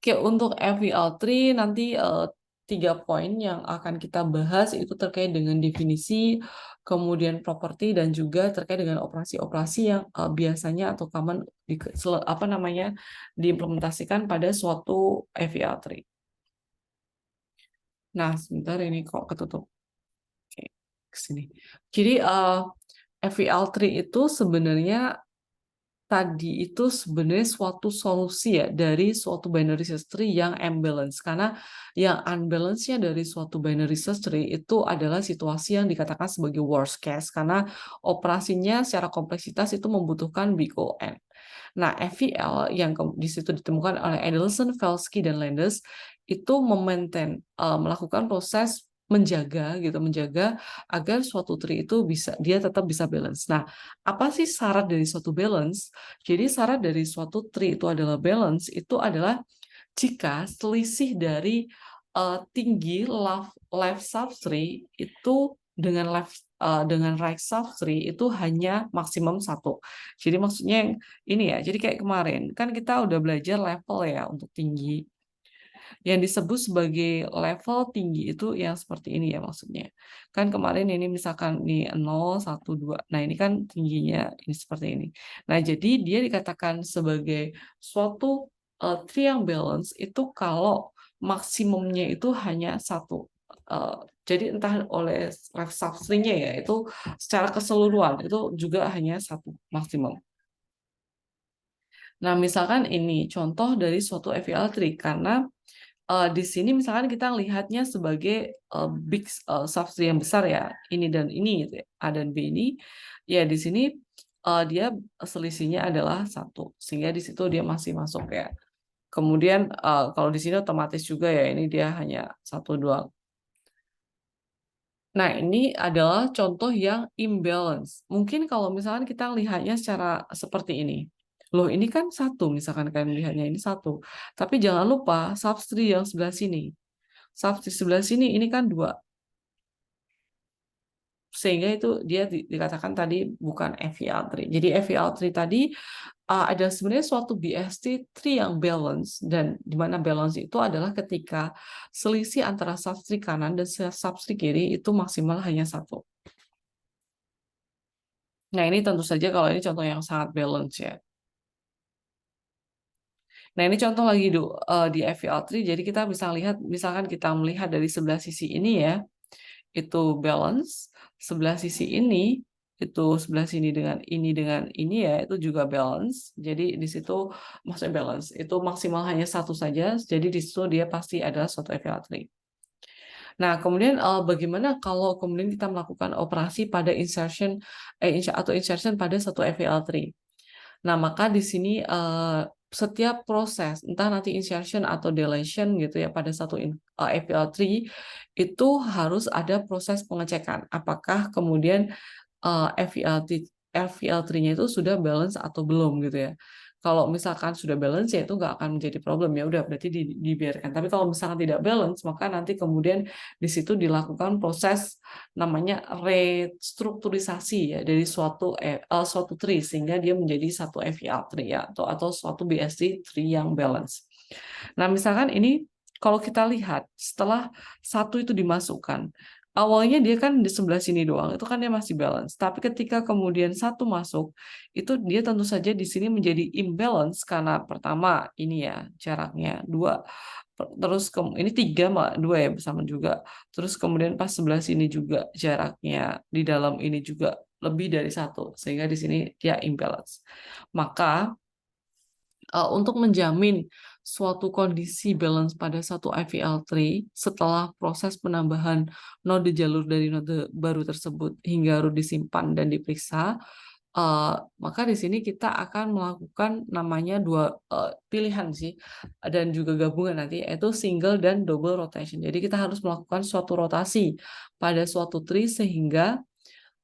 Oke, untuk FVL tree nanti 3 poin yang akan kita bahas itu terkait dengan definisi, kemudian properti dan juga terkait dengan operasi-operasi yang biasanya atau common diimplementasikan pada suatu FVL tree. Nah, sebentar ini kok ketutup. Oke, ke sini. Jadi FVL tree itu sebenarnya suatu solusi ya dari suatu binary search tree yang imbalance, karena yang unbalance-nya dari suatu binary search tree itu adalah situasi yang dikatakan sebagai worst case karena operasinya secara kompleksitas itu membutuhkan big O n. Nah, FVL yang di situ ditemukan oleh Adelson, Velsky, dan Landers itu melakukan proses menjaga agar suatu tree itu dia tetap bisa balance. Nah, apa sih syarat dari suatu balance? Jadi syarat dari suatu tree itu adalah balance, itu adalah jika selisih dari tinggi left subtree itu dengan right subtree itu hanya maksimum 1. Jadi maksudnya yang ini ya, jadi kayak kemarin kan kita udah belajar level ya untuk tinggi. Yang disebut sebagai level tinggi itu yang seperti ini ya maksudnya. Kan kemarin ini misalkan nih 0, 1, 2. Nah, ini kan tingginya ini seperti ini. Nah, jadi dia dikatakan sebagai suatu tree yang balance itu kalau maksimumnya itu hanya 1. Jadi entah oleh left subtree-nya ya, itu secara keseluruhan itu juga hanya 1 maksimum. Nah, misalkan ini contoh dari suatu FVL tree karena di sini misalkan kita lihatnya sebagai big subtree yang besar ya, ini dan ini gitu ya, A dan B ini, ya di sini dia selisihnya adalah 1, sehingga di situ dia masih masuk ya. Kemudian kalau di sini otomatis juga ya, ini dia hanya 1, 2. Nah, ini adalah contoh yang imbalance. Mungkin kalau misalkan kita lihatnya secara seperti ini. Loh, ini kan 1, misalkan kalian lihatnya ini 1. Tapi jangan lupa subtree yang sebelah sini. Subtree sebelah sini ini kan 2. Sehingga itu dia dikatakan tadi bukan FVL tree. Jadi FVL tree tadi ada sebenarnya suatu BST tree yang balance, dan di mana balance itu adalah ketika selisih antara subtree kanan dan subtree kiri itu maksimal hanya 1. Nah, ini tentu saja kalau ini contoh yang sangat balance ya. Nah, ini contoh lagi di FVL tree. Jadi kita bisa lihat, misalkan kita melihat dari sebelah sisi ini ya, itu balance, sebelah sisi ini itu sebelah sini dengan ini ya, itu juga balance. Jadi di situ maksudnya balance itu maksimal hanya 1 saja. Jadi di situ dia pasti adalah suatu FVL tree. Nah, kemudian bagaimana kalau kemudian kita melakukan operasi pada insertion pada satu FVL tree? Nah, maka di sini setiap proses, entah nanti insertion atau deletion gitu ya pada satu FVL tree itu harus ada proses pengecekan apakah kemudian FVL tree-nya itu sudah balance atau belum gitu ya. Kalau misalkan sudah balance ya itu nggak akan menjadi problem, ya udah berarti dibiarkan. Tapi kalau misalkan tidak balance maka nanti kemudian di situ dilakukan proses namanya restrukturisasi ya dari suatu tree sehingga dia menjadi satu FVL tree ya atau suatu BST tree yang balance. Nah, misalkan ini kalau kita lihat setelah 1 itu dimasukkan, awalnya dia kan di sebelah sini doang, itu kan dia masih balance. Tapi ketika kemudian 1 masuk, itu dia tentu saja di sini menjadi imbalance karena pertama ini ya jaraknya 2, terus ini 3 2 ya bersama juga. Terus kemudian pas sebelah sini juga jaraknya di dalam ini juga lebih dari 1, sehingga di sini dia imbalance. Maka untuk menjamin suatu kondisi balance pada satu IVL tree setelah proses penambahan node jalur dari node baru tersebut hingga root disimpan dan diperiksa, maka di sini kita akan melakukan namanya dua pilihan sih dan juga gabungan nanti, yaitu single dan double rotation. Jadi kita harus melakukan suatu rotasi pada suatu tree sehingga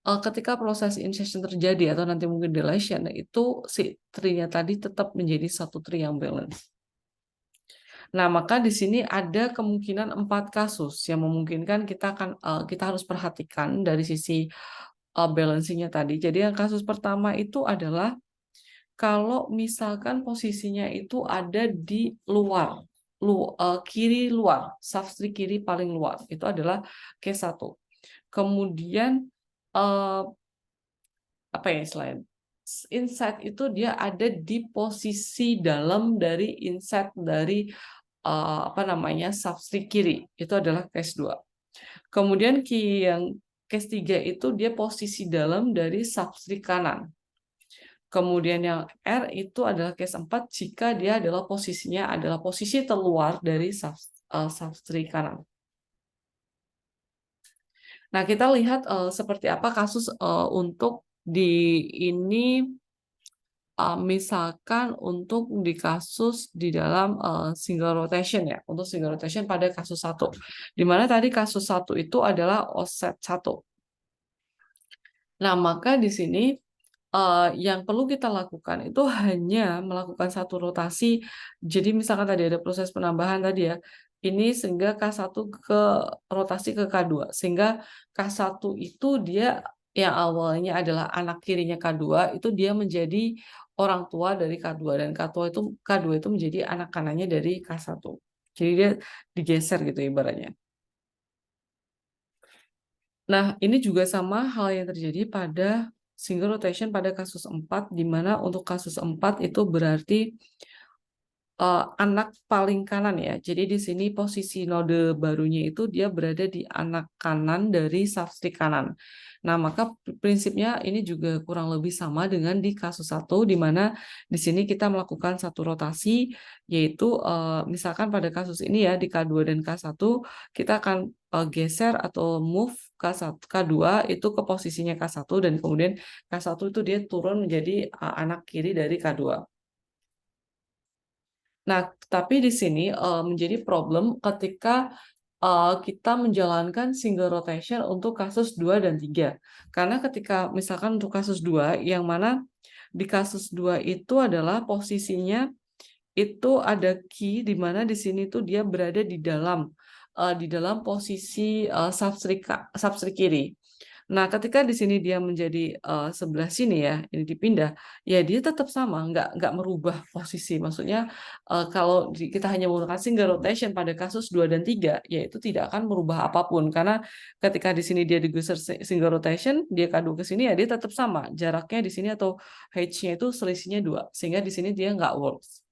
ketika proses insertion terjadi atau nanti mungkin deletion, itu si tree-nya tadi tetap menjadi satu tree yang balance. Nah, maka di sini ada kemungkinan 4 kasus yang memungkinkan kita harus perhatikan dari sisi balancing-nya tadi. Jadi yang kasus pertama itu adalah kalau misalkan posisinya itu ada di luar, kiri luar, substrate kiri paling luar, itu adalah case 1. Kemudian eh, apa ya istilahnya? Inside itu dia ada di posisi dalam dari inside dari apa namanya substrate kiri, itu adalah case 2. Kemudian yang case 3 itu dia posisi dalam dari substrate kanan. Kemudian yang R itu adalah case 4 jika dia adalah posisinya adalah posisi terluar dari substrate kanan. Nah, kita lihat seperti apa kasus untuk di ini misalkan untuk di kasus di dalam single rotation ya, untuk single rotation pada kasus 1. Di mana tadi kasus 1 itu adalah offset 1. Nah, maka di sini yang perlu kita lakukan itu hanya melakukan satu rotasi. Jadi misalkan tadi ada proses penambahan tadi ya, ini sehingga K1 ke rotasi ke K2. Sehingga K1 itu dia yang awalnya adalah anak kirinya K2, itu dia menjadi orang tua dari K2 dan K2 itu menjadi anak kanannya dari K1. Jadi dia digeser gitu ibaratnya. Nah, ini juga sama hal yang terjadi pada single rotation pada kasus 4, di mana untuk kasus 4 itu berarti anak paling kanan ya. Jadi di sini posisi node barunya itu dia berada di anak kanan dari substrate kanan. Nah, maka prinsipnya ini juga kurang lebih sama dengan di kasus 1, di mana di sini kita melakukan satu rotasi, yaitu misalkan pada kasus ini ya, di K2 dan K1, kita akan geser atau move K2 itu ke posisinya K1, dan kemudian K1 itu dia turun menjadi anak kiri dari K2. Nah, tapi di sini menjadi problem ketika kita menjalankan single rotation untuk kasus 2 dan 3. Karena ketika misalkan untuk kasus 2, yang mana di kasus 2 itu adalah posisinya itu ada key di mana di sini tuh dia berada di dalam posisi substrate kiri. Nah, ketika di sini dia menjadi sebelah sini ya, ini dipindah, ya dia tetap sama, nggak merubah posisi. Maksudnya kalau kita hanya menggunakan single rotation pada kasus 2 dan 3, ya itu tidak akan merubah apapun. Karena ketika di sini dia digeser single rotation, dia kadu ke sini, ya dia tetap sama. Jaraknya di sini atau height-nya itu selisihnya 2, sehingga di sini dia nggak works.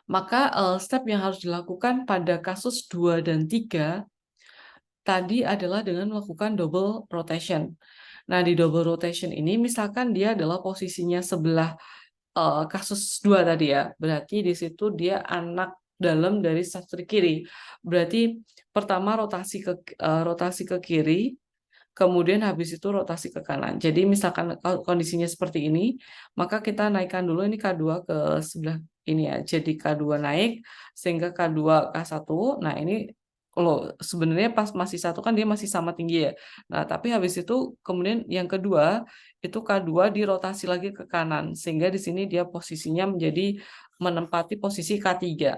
Maka step yang harus dilakukan pada kasus 2 dan 3 tadi adalah dengan melakukan double rotation. Nah, di double rotation ini misalkan dia adalah posisinya sebelah kasus 2 tadi ya. Berarti di situ dia anak dalam dari substrate kiri. Berarti pertama rotasi ke kiri, kemudian habis itu rotasi ke kanan. Jadi misalkan kondisinya seperti ini, maka kita naikkan dulu ini K2 ke sebelah ini ya. Jadi K2 naik sehingga K2 K1. Nah, ini kalau sebenarnya pas masih satu kan dia masih sama tinggi ya. Nah, tapi habis itu kemudian yang kedua itu K2 dirotasi lagi ke kanan sehingga di sini dia posisinya menjadi menempati posisi K3.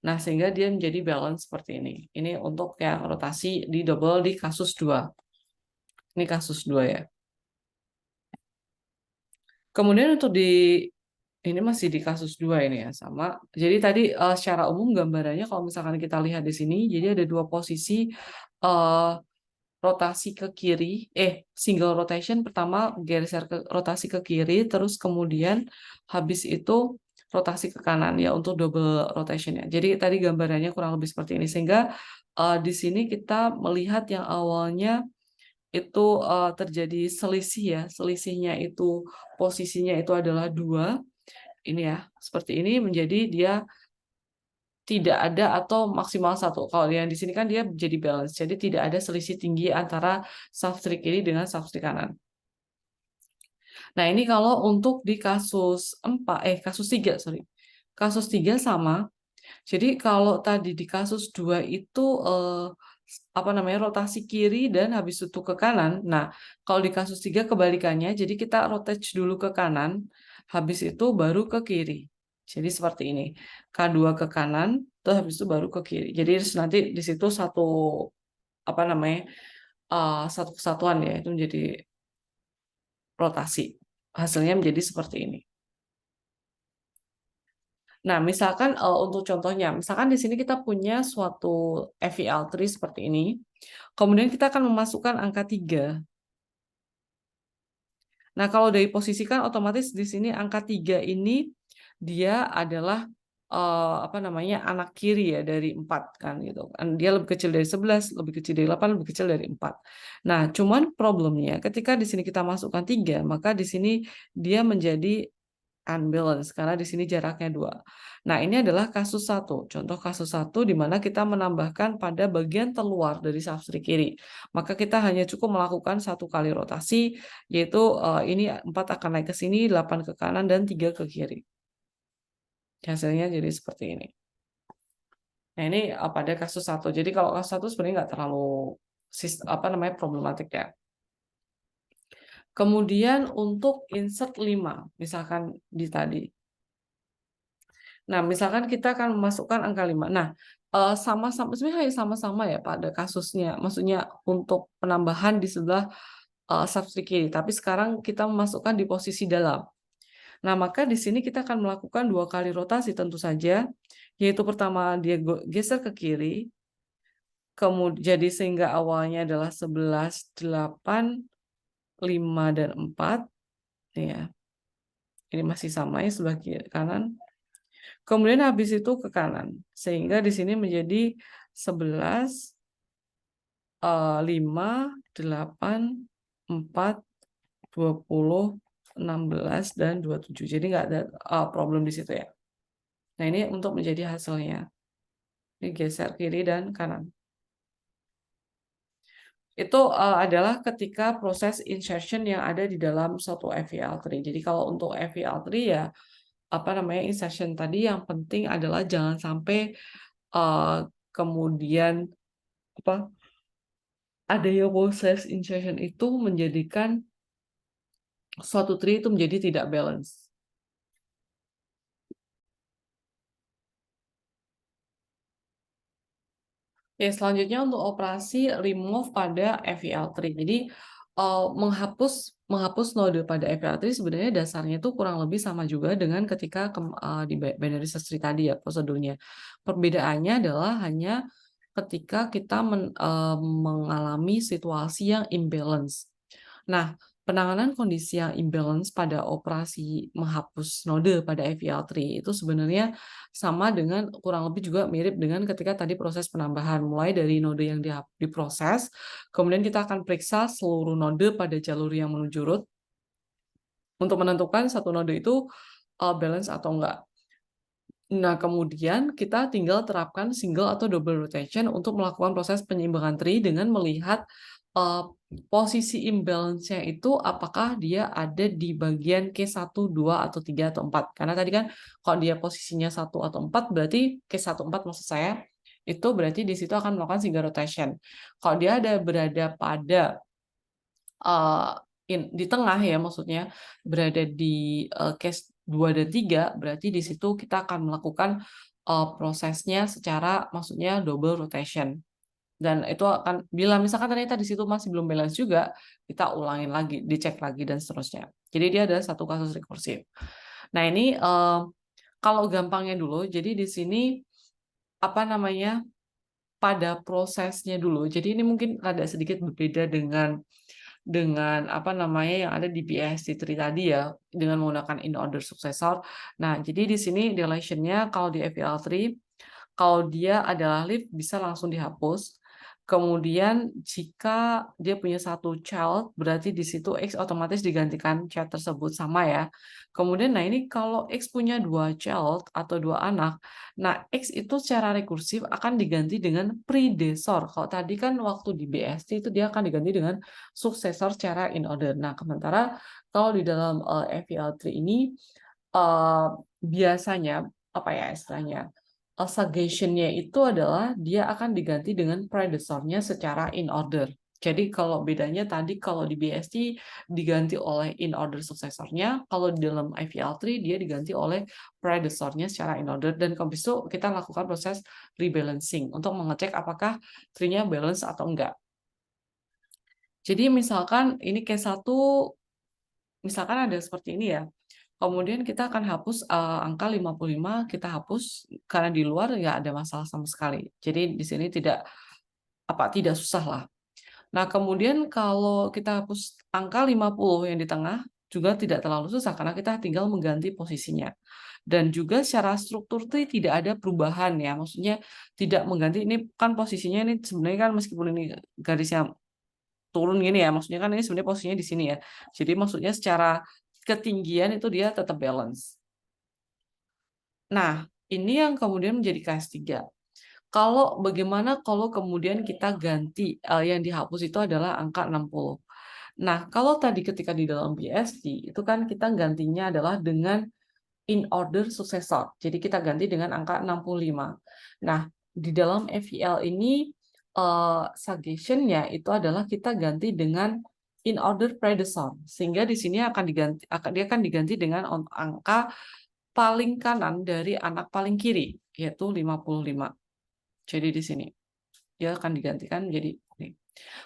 Nah, sehingga dia menjadi balance seperti ini. Ini untuk yang rotasi di double di kasus 2. Ini kasus 2 ya. Kemudian untuk ini masih di kasus 2 ini ya, sama. Jadi tadi secara umum gambarannya kalau misalkan kita lihat di sini, jadi ada dua posisi rotasi ke kiri, single rotation pertama geser ke rotasi ke kiri, terus kemudian habis itu rotasi ke kanan ya untuk double rotation ya. Jadi tadi gambarannya kurang lebih seperti ini, sehingga di sini kita melihat yang awalnya itu terjadi selisih ya, selisihnya itu posisinya itu adalah 2, ini ya, seperti ini menjadi dia tidak ada atau maksimal 1. Kalau yang di sini kan dia jadi balance, jadi tidak ada selisih tinggi antara substring kiri dengan substring kanan. Nah, ini kalau untuk di kasus 3, sorry. Kasus 3 sama. Jadi kalau tadi di kasus 2 itu rotasi kiri dan habis itu ke kanan. Nah, kalau di kasus 3 kebalikannya, jadi kita rotate dulu ke kanan, habis itu baru ke kiri. Jadi seperti ini. K2 ke kanan, terus habis itu baru ke kiri. Jadi nanti di situ satu kesatuan ya, itu menjadi rotasi. Hasilnya menjadi seperti ini. Nah, misalkan untuk contohnya, misalkan di sini kita punya suatu FEL3 seperti ini. Kemudian kita akan memasukkan angka 3. Nah, kalau dari posisi kan otomatis di sini angka 3 ini dia adalah anak kiri ya dari 4 kan gitu. Dia lebih kecil dari 11, lebih kecil dari 8, lebih kecil dari 4. Nah, cuman problemnya ketika di sini kita masukkan 3, maka di sini dia menjadi unbalance karena di sini jaraknya 2. Nah, ini adalah kasus 1. Contoh kasus 1 di mana kita menambahkan pada bagian terluar dari substring kiri. Maka kita hanya cukup melakukan 1 kali rotasi, yaitu ini 4 akan naik ke sini, 8 ke kanan, dan 3 ke kiri. Hasilnya jadi seperti ini. Nah, ini pada kasus 1. Jadi kalau kasus 1 sebenarnya nggak terlalu problematik ya. Kemudian untuk insert 5, misalkan di tadi. Nah, misalkan kita akan memasukkan angka 5. Nah, sama-sama sebenarnya sama-sama ya pada kasusnya. Maksudnya untuk penambahan di sebelah substring kiri, tapi sekarang kita memasukkan di posisi dalam. Nah, maka di sini kita akan melakukan 2 kali rotasi tentu saja, yaitu pertama dia geser ke kiri, kemudian jadi sehingga awalnya adalah 11, 8, 5, dan 4. Ya. Ini masih sama ya sebelah kiri kanan. Kemudian habis itu ke kanan. Sehingga di sini menjadi 11, 5, 8, 4, 20, 16, dan 27. Jadi nggak ada problem di situ ya. Nah, ini untuk menjadi hasilnya. Ini geser kiri dan kanan. Itu adalah ketika proses insertion yang ada di dalam suatu FEL3. Jadi kalau untuk FEL3 ya insertion tadi yang penting adalah jangan sampai kemudian adanya proses insertion itu menjadikan suatu tree itu menjadi tidak balance. Ya, selanjutnya untuk operasi remove pada FEL3. Jadi menghapus node pada FEL3 sebenarnya dasarnya itu kurang lebih sama juga dengan ketika di binary search tree tadi ya prosedurnya. Perbedaannya adalah hanya ketika kita mengalami situasi yang imbalance. Nah, penanganan kondisi yang imbalance pada operasi menghapus node pada FEL3 itu sebenarnya sama dengan kurang lebih juga mirip dengan ketika tadi proses penambahan. Mulai dari node yang diproses, kemudian kita akan periksa seluruh node pada jalur yang menuju root untuk menentukan satu node itu balance atau enggak. Nah, kemudian kita tinggal terapkan single atau double rotation untuk melakukan proses penyeimbangan tree dengan melihat posisi imbalance-nya itu apakah dia ada di bagian K1, 2, atau 3, atau 4. Karena tadi kan kalau dia posisinya 1 atau 4, berarti K1, 4 maksud saya, itu berarti di situ akan melakukan single rotation. Kalau dia berada pada di tengah ya, maksudnya berada di case 2 dan 3, berarti di situ kita akan melakukan prosesnya secara maksudnya double rotation. Dan itu akan bila misalkan ternyata di situ masih belum balance juga, kita ulangin lagi, dicek lagi dan seterusnya. Jadi dia ada satu kasus rekursif. Nah, ini kalau gampangnya dulu, jadi di sini pada prosesnya dulu. Jadi ini mungkin ada sedikit berbeda dengan yang ada di BST3 tadi ya, dengan menggunakan in order successor. Nah, jadi di sini relation-nya kalau di FEL3, kalau dia adalah leaf bisa langsung dihapus. Kemudian jika dia punya satu child, berarti di situ X otomatis digantikan child tersebut sama ya. Kemudian nah ini kalau X punya 2 child atau 2 anak, nah X itu secara rekursif akan diganti dengan predesor. Kalau tadi kan waktu di BST itu dia akan diganti dengan suksesor secara in order. Nah, sementara kalau di dalam FEL3 ini biasanya apa ya istilahnya? Suggestion-nya itu adalah dia akan diganti dengan predecessor-nya secara in order. Jadi kalau bedanya tadi kalau di BST diganti oleh in order suksesornya, kalau di dalam IVL3 dia diganti oleh predecessor-nya secara in order dan habis itu kita lakukan proses rebalancing untuk mengecek apakah tree-nya balance atau enggak. Jadi misalkan ini case 1 misalkan ada seperti ini ya. Kemudian kita akan hapus angka 55, kita hapus karena di luar nggak ada masalah sama sekali. Jadi di sini tidak susah lah. Nah, kemudian kalau kita hapus angka 50 yang di tengah juga tidak terlalu susah karena kita tinggal mengganti posisinya. Dan juga secara struktur itu tidak ada perubahan ya. Maksudnya tidak mengganti ini kan posisinya ini sebenarnya kan meskipun ini garisnya turun gini ya, maksudnya kan ini sebenarnya posisinya di sini ya. Jadi maksudnya secara ketinggian itu dia tetap balance. Nah, ini yang kemudian menjadi KS3. Bagaimana kalau kemudian kita ganti yang dihapus itu adalah angka 60. Nah, kalau tadi ketika di dalam BST itu kan kita gantinya adalah dengan in order successor. Jadi kita ganti dengan angka 65. Nah, di dalam FEL ini suggestion-nya itu adalah kita ganti dengan in order predecessor. Sehingga di sini dia akan diganti dengan angka paling kanan dari anak paling kiri, yaitu 55. Jadi di sini dia akan digantikan menjadi ini.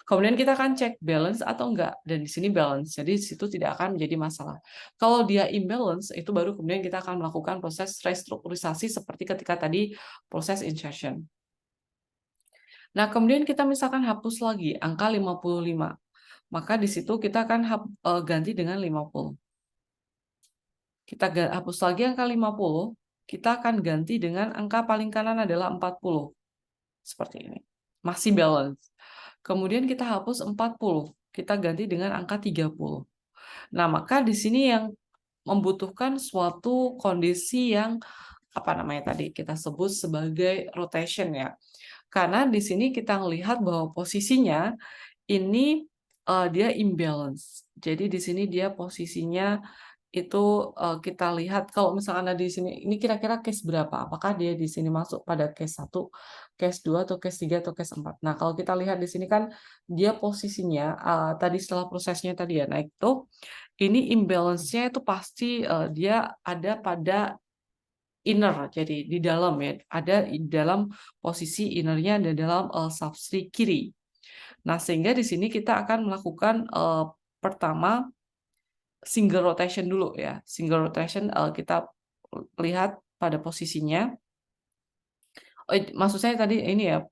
Kemudian kita akan cek balance atau enggak, dan di sini balance. Jadi di situ tidak akan menjadi masalah. Kalau dia imbalance, itu baru kemudian kita akan melakukan proses restrukturisasi seperti ketika tadi proses insertion. Nah, kemudian kita misalkan hapus lagi angka 55. Maka di situ kita akan ganti dengan 50. Kita hapus lagi angka 50, kita akan ganti dengan angka paling kanan adalah 40. Seperti ini. Masih balance. Kemudian kita hapus 40, kita ganti dengan angka 30. Nah, maka di sini yang membutuhkan suatu kondisi yang tadi kita sebut sebagai rotation ya. Karena di sini kita melihat bahwa posisinya ini dia imbalance. Jadi di sini dia posisinya itu kita lihat kalau misalkan ada di sini, ini kira-kira case berapa? Apakah dia di sini masuk pada case 1, case 2, atau case 3, atau case 4? Nah, kalau kita lihat di sini kan dia posisinya tadi setelah prosesnya tadi ya naik tuh, ini imbalance-nya itu pasti dia ada pada inner, jadi di dalam ya, ada di dalam posisi innernya ada dalam substrate kiri. Nah, sehingga di sini kita akan melakukan pertama single rotation dulu ya. Single rotation kita lihat pada posisinya. Maksud saya tadi ini ya,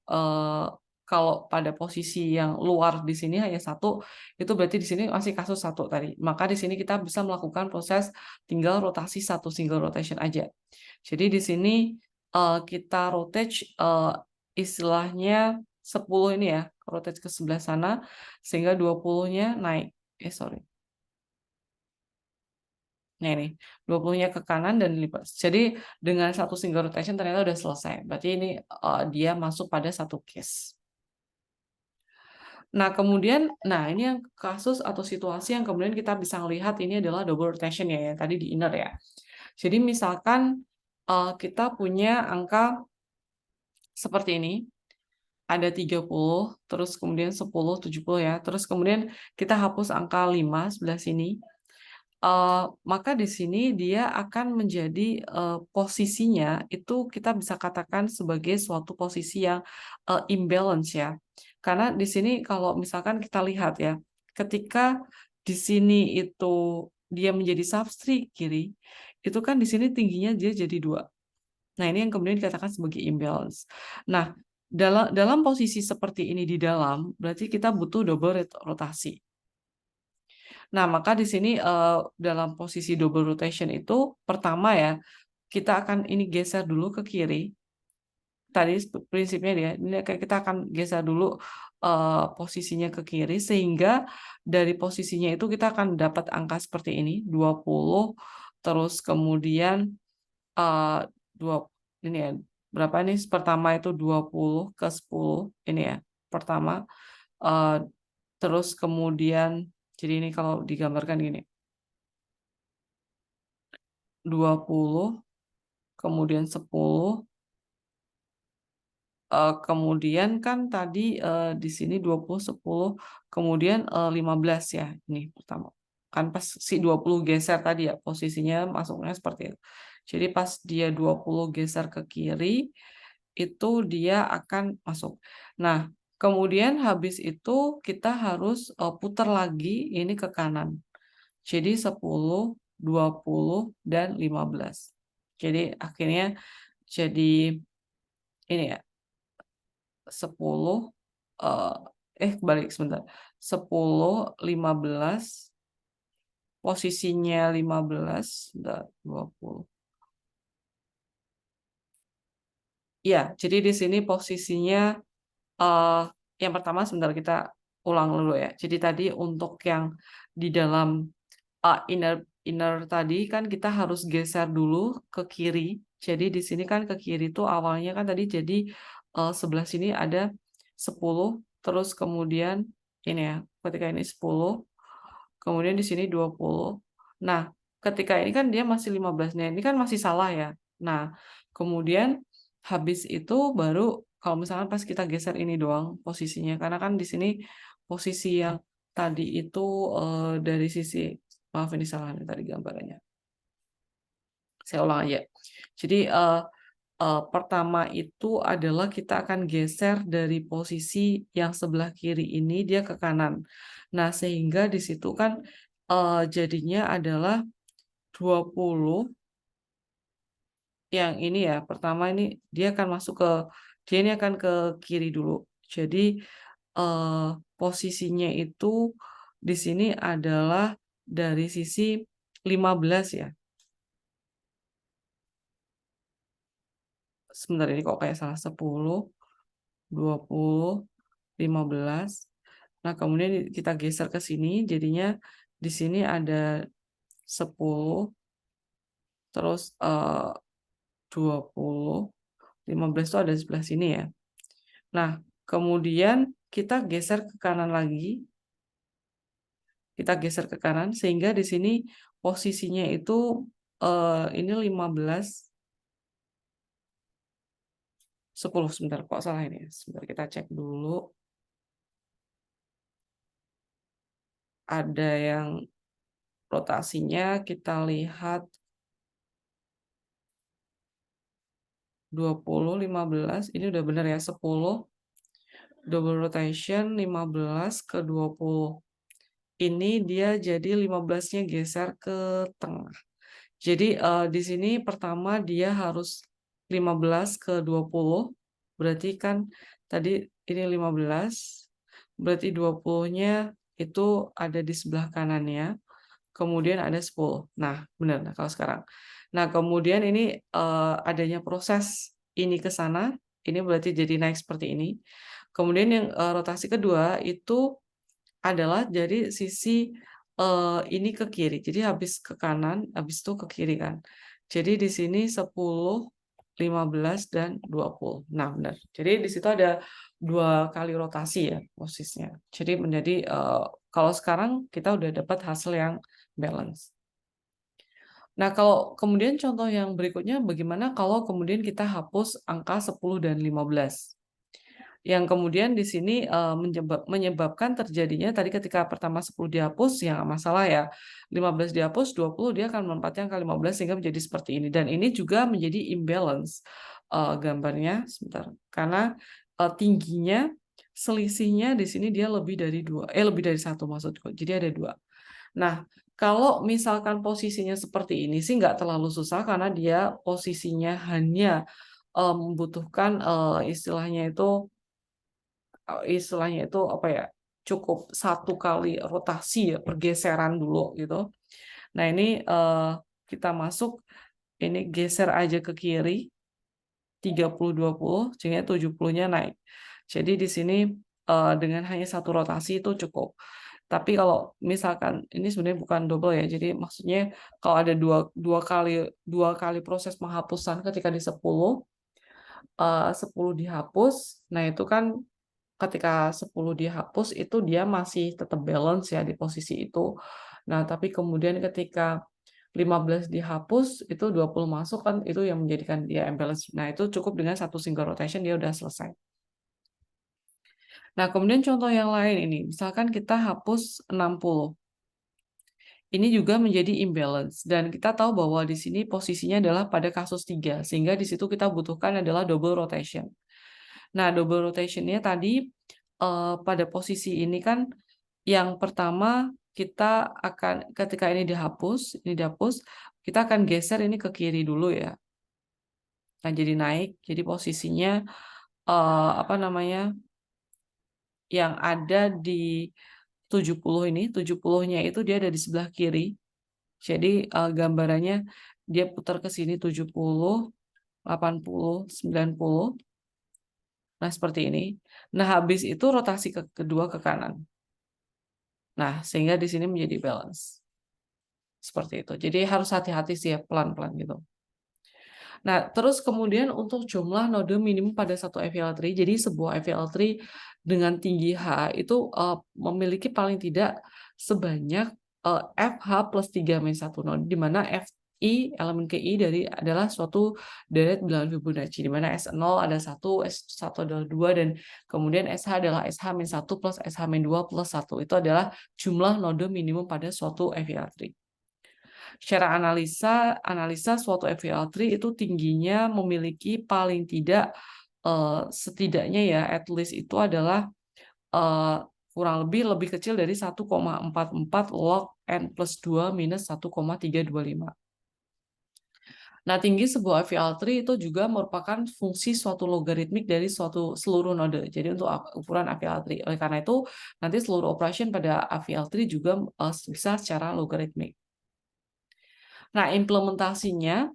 kalau pada posisi yang luar di sini hanya 1, itu berarti di sini masih kasus 1 tadi. Maka di sini kita bisa melakukan proses tinggal rotasi 1 single rotation aja. Jadi di sini kita rotate istilahnya 10 ini ya, rotate ke sebelah sana sehingga 20-nya naik. Sorry. Nah ini, 20-nya ke kanan dan lipat. Jadi dengan satu single rotation ternyata udah selesai. Berarti ini dia masuk pada satu case. Nah kemudian, ini yang kasus atau situasi yang kemudian kita bisa melihat ini adalah double rotation ya, yang tadi di inner ya. Jadi misalkan kita punya angka seperti ini, ada 30, terus kemudian 10, 70 ya, terus kemudian kita hapus angka 5 sebelah sini. Maka di sini dia akan menjadi posisinya itu kita bisa katakan sebagai suatu posisi yang imbalance ya. Karena di sini kalau misalkan kita lihat ya, ketika di sini itu dia menjadi substrate kiri, itu kan di sini tingginya dia jadi 2. Nah, ini yang kemudian dikatakan sebagai imbalance. Nah, dalam posisi seperti ini di dalam, berarti kita butuh double rotasi. Nah, maka di sini dalam posisi double rotation itu pertama ya, kita akan ini geser dulu ke kiri. tadi prinsipnya dia, ini kayak kita akan geser dulu posisinya ke kiri, sehingga dari posisinya itu kita akan dapat angka seperti ini, 20, terus kemudian dua ini ya, berapa nih? Pertama itu 20 ke 10 ini ya. Pertama terus kemudian jadi ini kalau digambarkan gini. 20 kemudian 10 kemudian kan tadi di sini 20 10 kemudian 15 ya. Ini pertama. Kan pas si 20 geser tadi ya posisinya masuknya seperti itu. Jadi pas dia 20 geser ke kiri itu dia akan masuk. Nah, kemudian habis itu kita harus putar lagi ini ke kanan. Jadi 10, 20 dan 15. Jadi akhirnya jadi ini ya 10 balik sebentar. 10, 15 posisinya 15 dan 20. Ya, jadi di sini posisinya eh yang pertama sebentar kita ulang dulu ya. Jadi tadi untuk yang di dalam inner inner tadi kan kita harus geser dulu ke kiri. Jadi di sini kan ke kiri itu awalnya kan tadi jadi sebelah sini ada 10, terus kemudian ini ya, ketika ini 10, kemudian di sini 20. Nah, ketika ini kan dia masih 15. Nah, ini kan masih salah ya. Nah, kemudian habis itu baru kalau misalkan pas kita geser ini doang posisinya, karena kan di sini posisi yang tadi itu dari sisi, maaf ini salah nih tadi gambarannya. Saya ulang aja. Jadi pertama itu adalah kita akan geser dari posisi yang sebelah kiri ini dia ke kanan. Nah, sehingga di situ kan jadinya adalah 20 yang ini ya. Pertama ini dia akan masuk ke dia ini akan ke kiri dulu. Jadi posisinya itu di sini adalah dari sisi 15 ya. Sebentar ini kok kayak salah 10, 20, 15. Nah, kemudian kita geser ke sini, jadinya di sini ada 10, terus 20, 15 itu ada di sebelah sini ya. Nah, kemudian kita geser ke kanan lagi, kita geser ke kanan, sehingga di sini posisinya itu ini 15, 10, sebentar, kok salah ini ya. Sebentar kita cek dulu. Ada yang rotasinya kita lihat 20, 15, ini udah benar ya, 10, double rotation 15 ke 20. Ini dia jadi 15-nya geser ke tengah. Jadi di sini pertama dia harus 15 ke 20, berarti kan tadi ini 15, berarti 20-nya itu ada di sebelah kanannya. Kemudian ada 10. Nah, benar. Nah, kalau sekarang. Nah, kemudian ini adanya proses ini ke sana, ini berarti jadi naik seperti ini. Kemudian yang rotasi kedua itu adalah dari sisi ini ke kiri. Jadi habis ke kanan, habis itu ke kiri kan. Jadi di sini 10, 15 dan 20. Nah, benar. Jadi di situ ada 2 kali rotasi ya posisinya. Jadi menjadi kalau sekarang kita udah dapat hasil yang balance. Nah, kalau kemudian contoh yang berikutnya bagaimana kalau kemudian kita hapus angka 10 dan 15? Yang kemudian di sini menyebabkan terjadinya tadi ketika pertama 10 dihapus ya nggak masalah ya, 15 dihapus, 20 dia akan menempati angka 15 sehingga menjadi seperti ini. Dan ini juga menjadi imbalance gambarnya sebentar. Karena tingginya selisihnya di sini dia lebih dari lebih dari 1 maksudku. Jadi ada 2. Nah, kalau misalkan posisinya seperti ini sih nggak terlalu susah karena dia posisinya hanya membutuhkan istilahnya itu apa ya, cukup 1 kali rotasi ya, pergeseran dulu gitu. Nah ini kita masuk, ini geser aja ke kiri, 30-20, sehingga 70-nya naik. Jadi di sini dengan hanya satu rotasi itu cukup. Tapi kalau misalkan ini sebenarnya bukan double ya, jadi maksudnya kalau ada dua kali proses penghapusan ketika di 10, 10 dihapus, nah itu kan ketika 10 dihapus itu dia masih tetap balance ya di posisi itu. Nah, tapi kemudian ketika 15 dihapus, itu 20 masuk kan itu yang menjadikan dia imbalance. Nah, itu cukup dengan satu single rotation dia udah selesai. Nah, kemudian contoh yang lain ini, misalkan kita hapus 60. Ini juga menjadi imbalance dan kita tahu bahwa di sini posisinya adalah pada kasus 3, sehingga di situ kita butuhkan adalah double rotation. Nah, double rotation-nya tadi pada posisi ini kan yang pertama kita akan ketika ini dihapus, kita akan geser ini ke kiri dulu ya. Nah, jadi naik, jadi posisinya apa namanya? Yang ada di 70 ini, 70-nya itu dia ada di sebelah kiri. Jadi gambarannya dia putar ke sini 70, 80, 90. Nah, seperti ini. Nah, habis itu rotasi kedua ke kanan. Nah, sehingga di sini menjadi balance. Seperti itu. Jadi harus hati-hati sih ya, pelan-pelan gitu. Nah, terus kemudian untuk jumlah node minimum pada satu FEL3, jadi sebuah FEL3 dengan tinggi H itu memiliki paling tidak sebanyak FH plus 3-1 node, di mana FI, elemen KI adalah suatu deret bilangan Fibonacci, di mana S0 ada 1, S1 adalah 2, dan kemudian SH adalah SH-1 plus SH-2 plus 1. Itu adalah jumlah node minimum pada suatu FEL3. Secara analisa suatu FEL3 itu tingginya memiliki paling tidak setidaknya ya at least itu adalah kurang lebih kecil dari 1,44 log n plus 2 minus 1,325. Nah, tinggi sebuah FEL3 itu juga merupakan fungsi suatu logaritmik dari seluruh node. Jadi untuk ukuran FEL3. Oleh karena itu, nanti seluruh operation pada FEL3 juga bisa secara logaritmik. Nah, implementasinya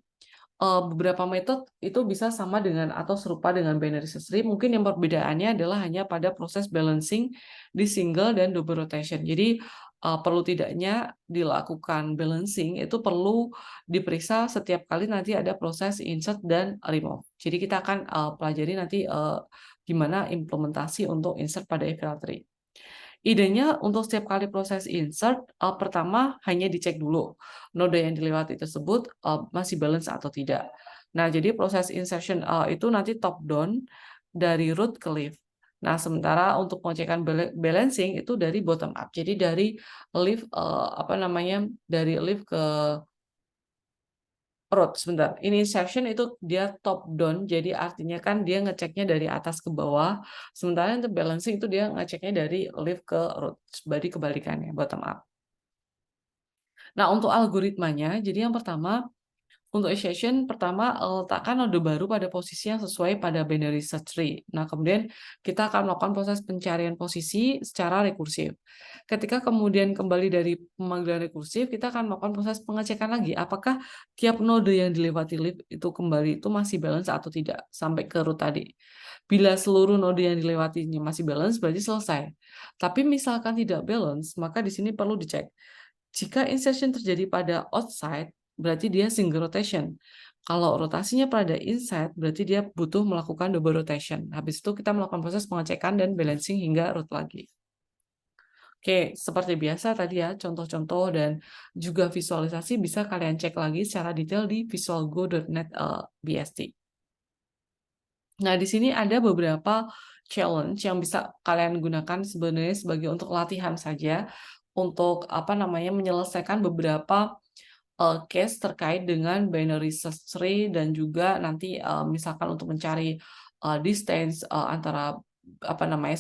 beberapa metode itu bisa sama dengan atau serupa dengan binary search tree. Mungkin yang perbedaannya adalah hanya pada proses balancing di single dan double rotation. Jadi perlu tidaknya dilakukan balancing itu perlu diperiksa setiap kali nanti ada proses insert dan remove. Jadi kita akan pelajari nanti gimana implementasi untuk insert pada FEL3. Idenya untuk setiap kali proses insert, pertama hanya dicek dulu node yang dilewati tersebut masih balance atau tidak. Nah, jadi proses insertion itu nanti top down dari root ke leaf. Nah, sementara untuk pengecekan balancing itu dari bottom up. Jadi dari leaf dari leaf ke root. Sebentar. Ini insertion itu dia top down, jadi artinya kan dia ngeceknya dari atas ke bawah. Sementara untuk balancing itu dia ngeceknya dari leaf ke root. Jadi kebalikannya, bottom up. Nah, untuk algoritmanya, jadi yang pertama untuk insertion pertama letakkan node baru pada posisi yang sesuai pada binary search tree. Nah, kemudian kita akan melakukan proses pencarian posisi secara rekursif. Ketika kemudian kembali dari pemanggilan rekursif, kita akan melakukan proses pengecekan lagi apakah tiap node yang dilewati leaf itu kembali itu masih balance atau tidak sampai ke root tadi. Bila seluruh node yang dilewatinya masih balance, berarti selesai. Tapi misalkan tidak balance, maka di sini perlu dicek. Jika insertion terjadi pada outside, berarti dia single rotation. Kalau rotasinya pada inside, berarti dia butuh melakukan double rotation. Habis itu kita melakukan proses pengecekan dan balancing hingga root lagi. Oke, seperti biasa tadi ya, contoh-contoh dan juga visualisasi bisa kalian cek lagi secara detail di visualgo.net BST. Nah, di sini ada beberapa challenge yang bisa kalian gunakan sebenarnya sebagai untuk latihan saja untuk menyelesaikan beberapa case terkait dengan binary search tree dan juga nanti misalkan untuk mencari distance antara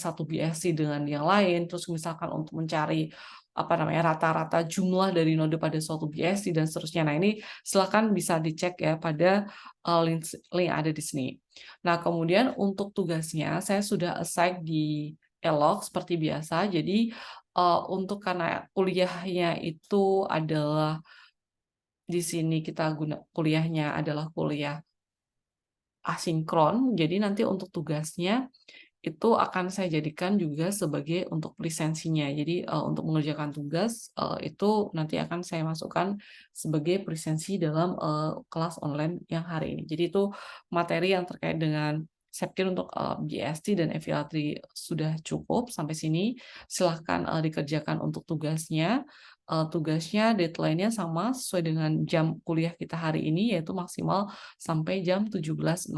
satu BSC dengan yang lain, terus misalkan untuk mencari rata-rata jumlah dari node pada suatu BSC dan seterusnya. Nah, ini silakan bisa dicek ya pada link ada di sini. Nah, kemudian untuk tugasnya saya sudah assign di Elok seperti biasa. Jadi untuk karena kuliahnya itu adalah di sini kita kuliahnya adalah kuliah asinkron, jadi nanti untuk tugasnya itu akan saya jadikan juga sebagai untuk presensinya. Jadi, untuk mengerjakan tugas, itu nanti akan saya masukkan sebagai presensi dalam, kelas online yang hari ini. Jadi itu materi yang terkait dengan saya pikir untuk, GST dan FEL3 sudah cukup sampai sini. Silahkan, dikerjakan untuk tugasnya. Tugasnya deadline-nya sama sesuai dengan jam kuliah kita hari ini, yaitu maksimal sampai jam 17.00.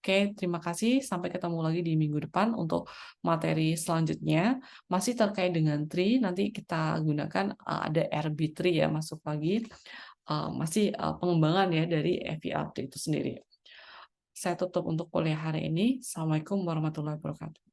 Oke, terima kasih. Sampai ketemu lagi di minggu depan untuk materi selanjutnya. Masih terkait dengan tree, nanti kita gunakan ada RB3 ya masuk lagi. Masih pengembangan ya dari FEL3 itu sendiri. Saya tutup untuk kuliah hari ini. Assalamualaikum warahmatullahi wabarakatuh.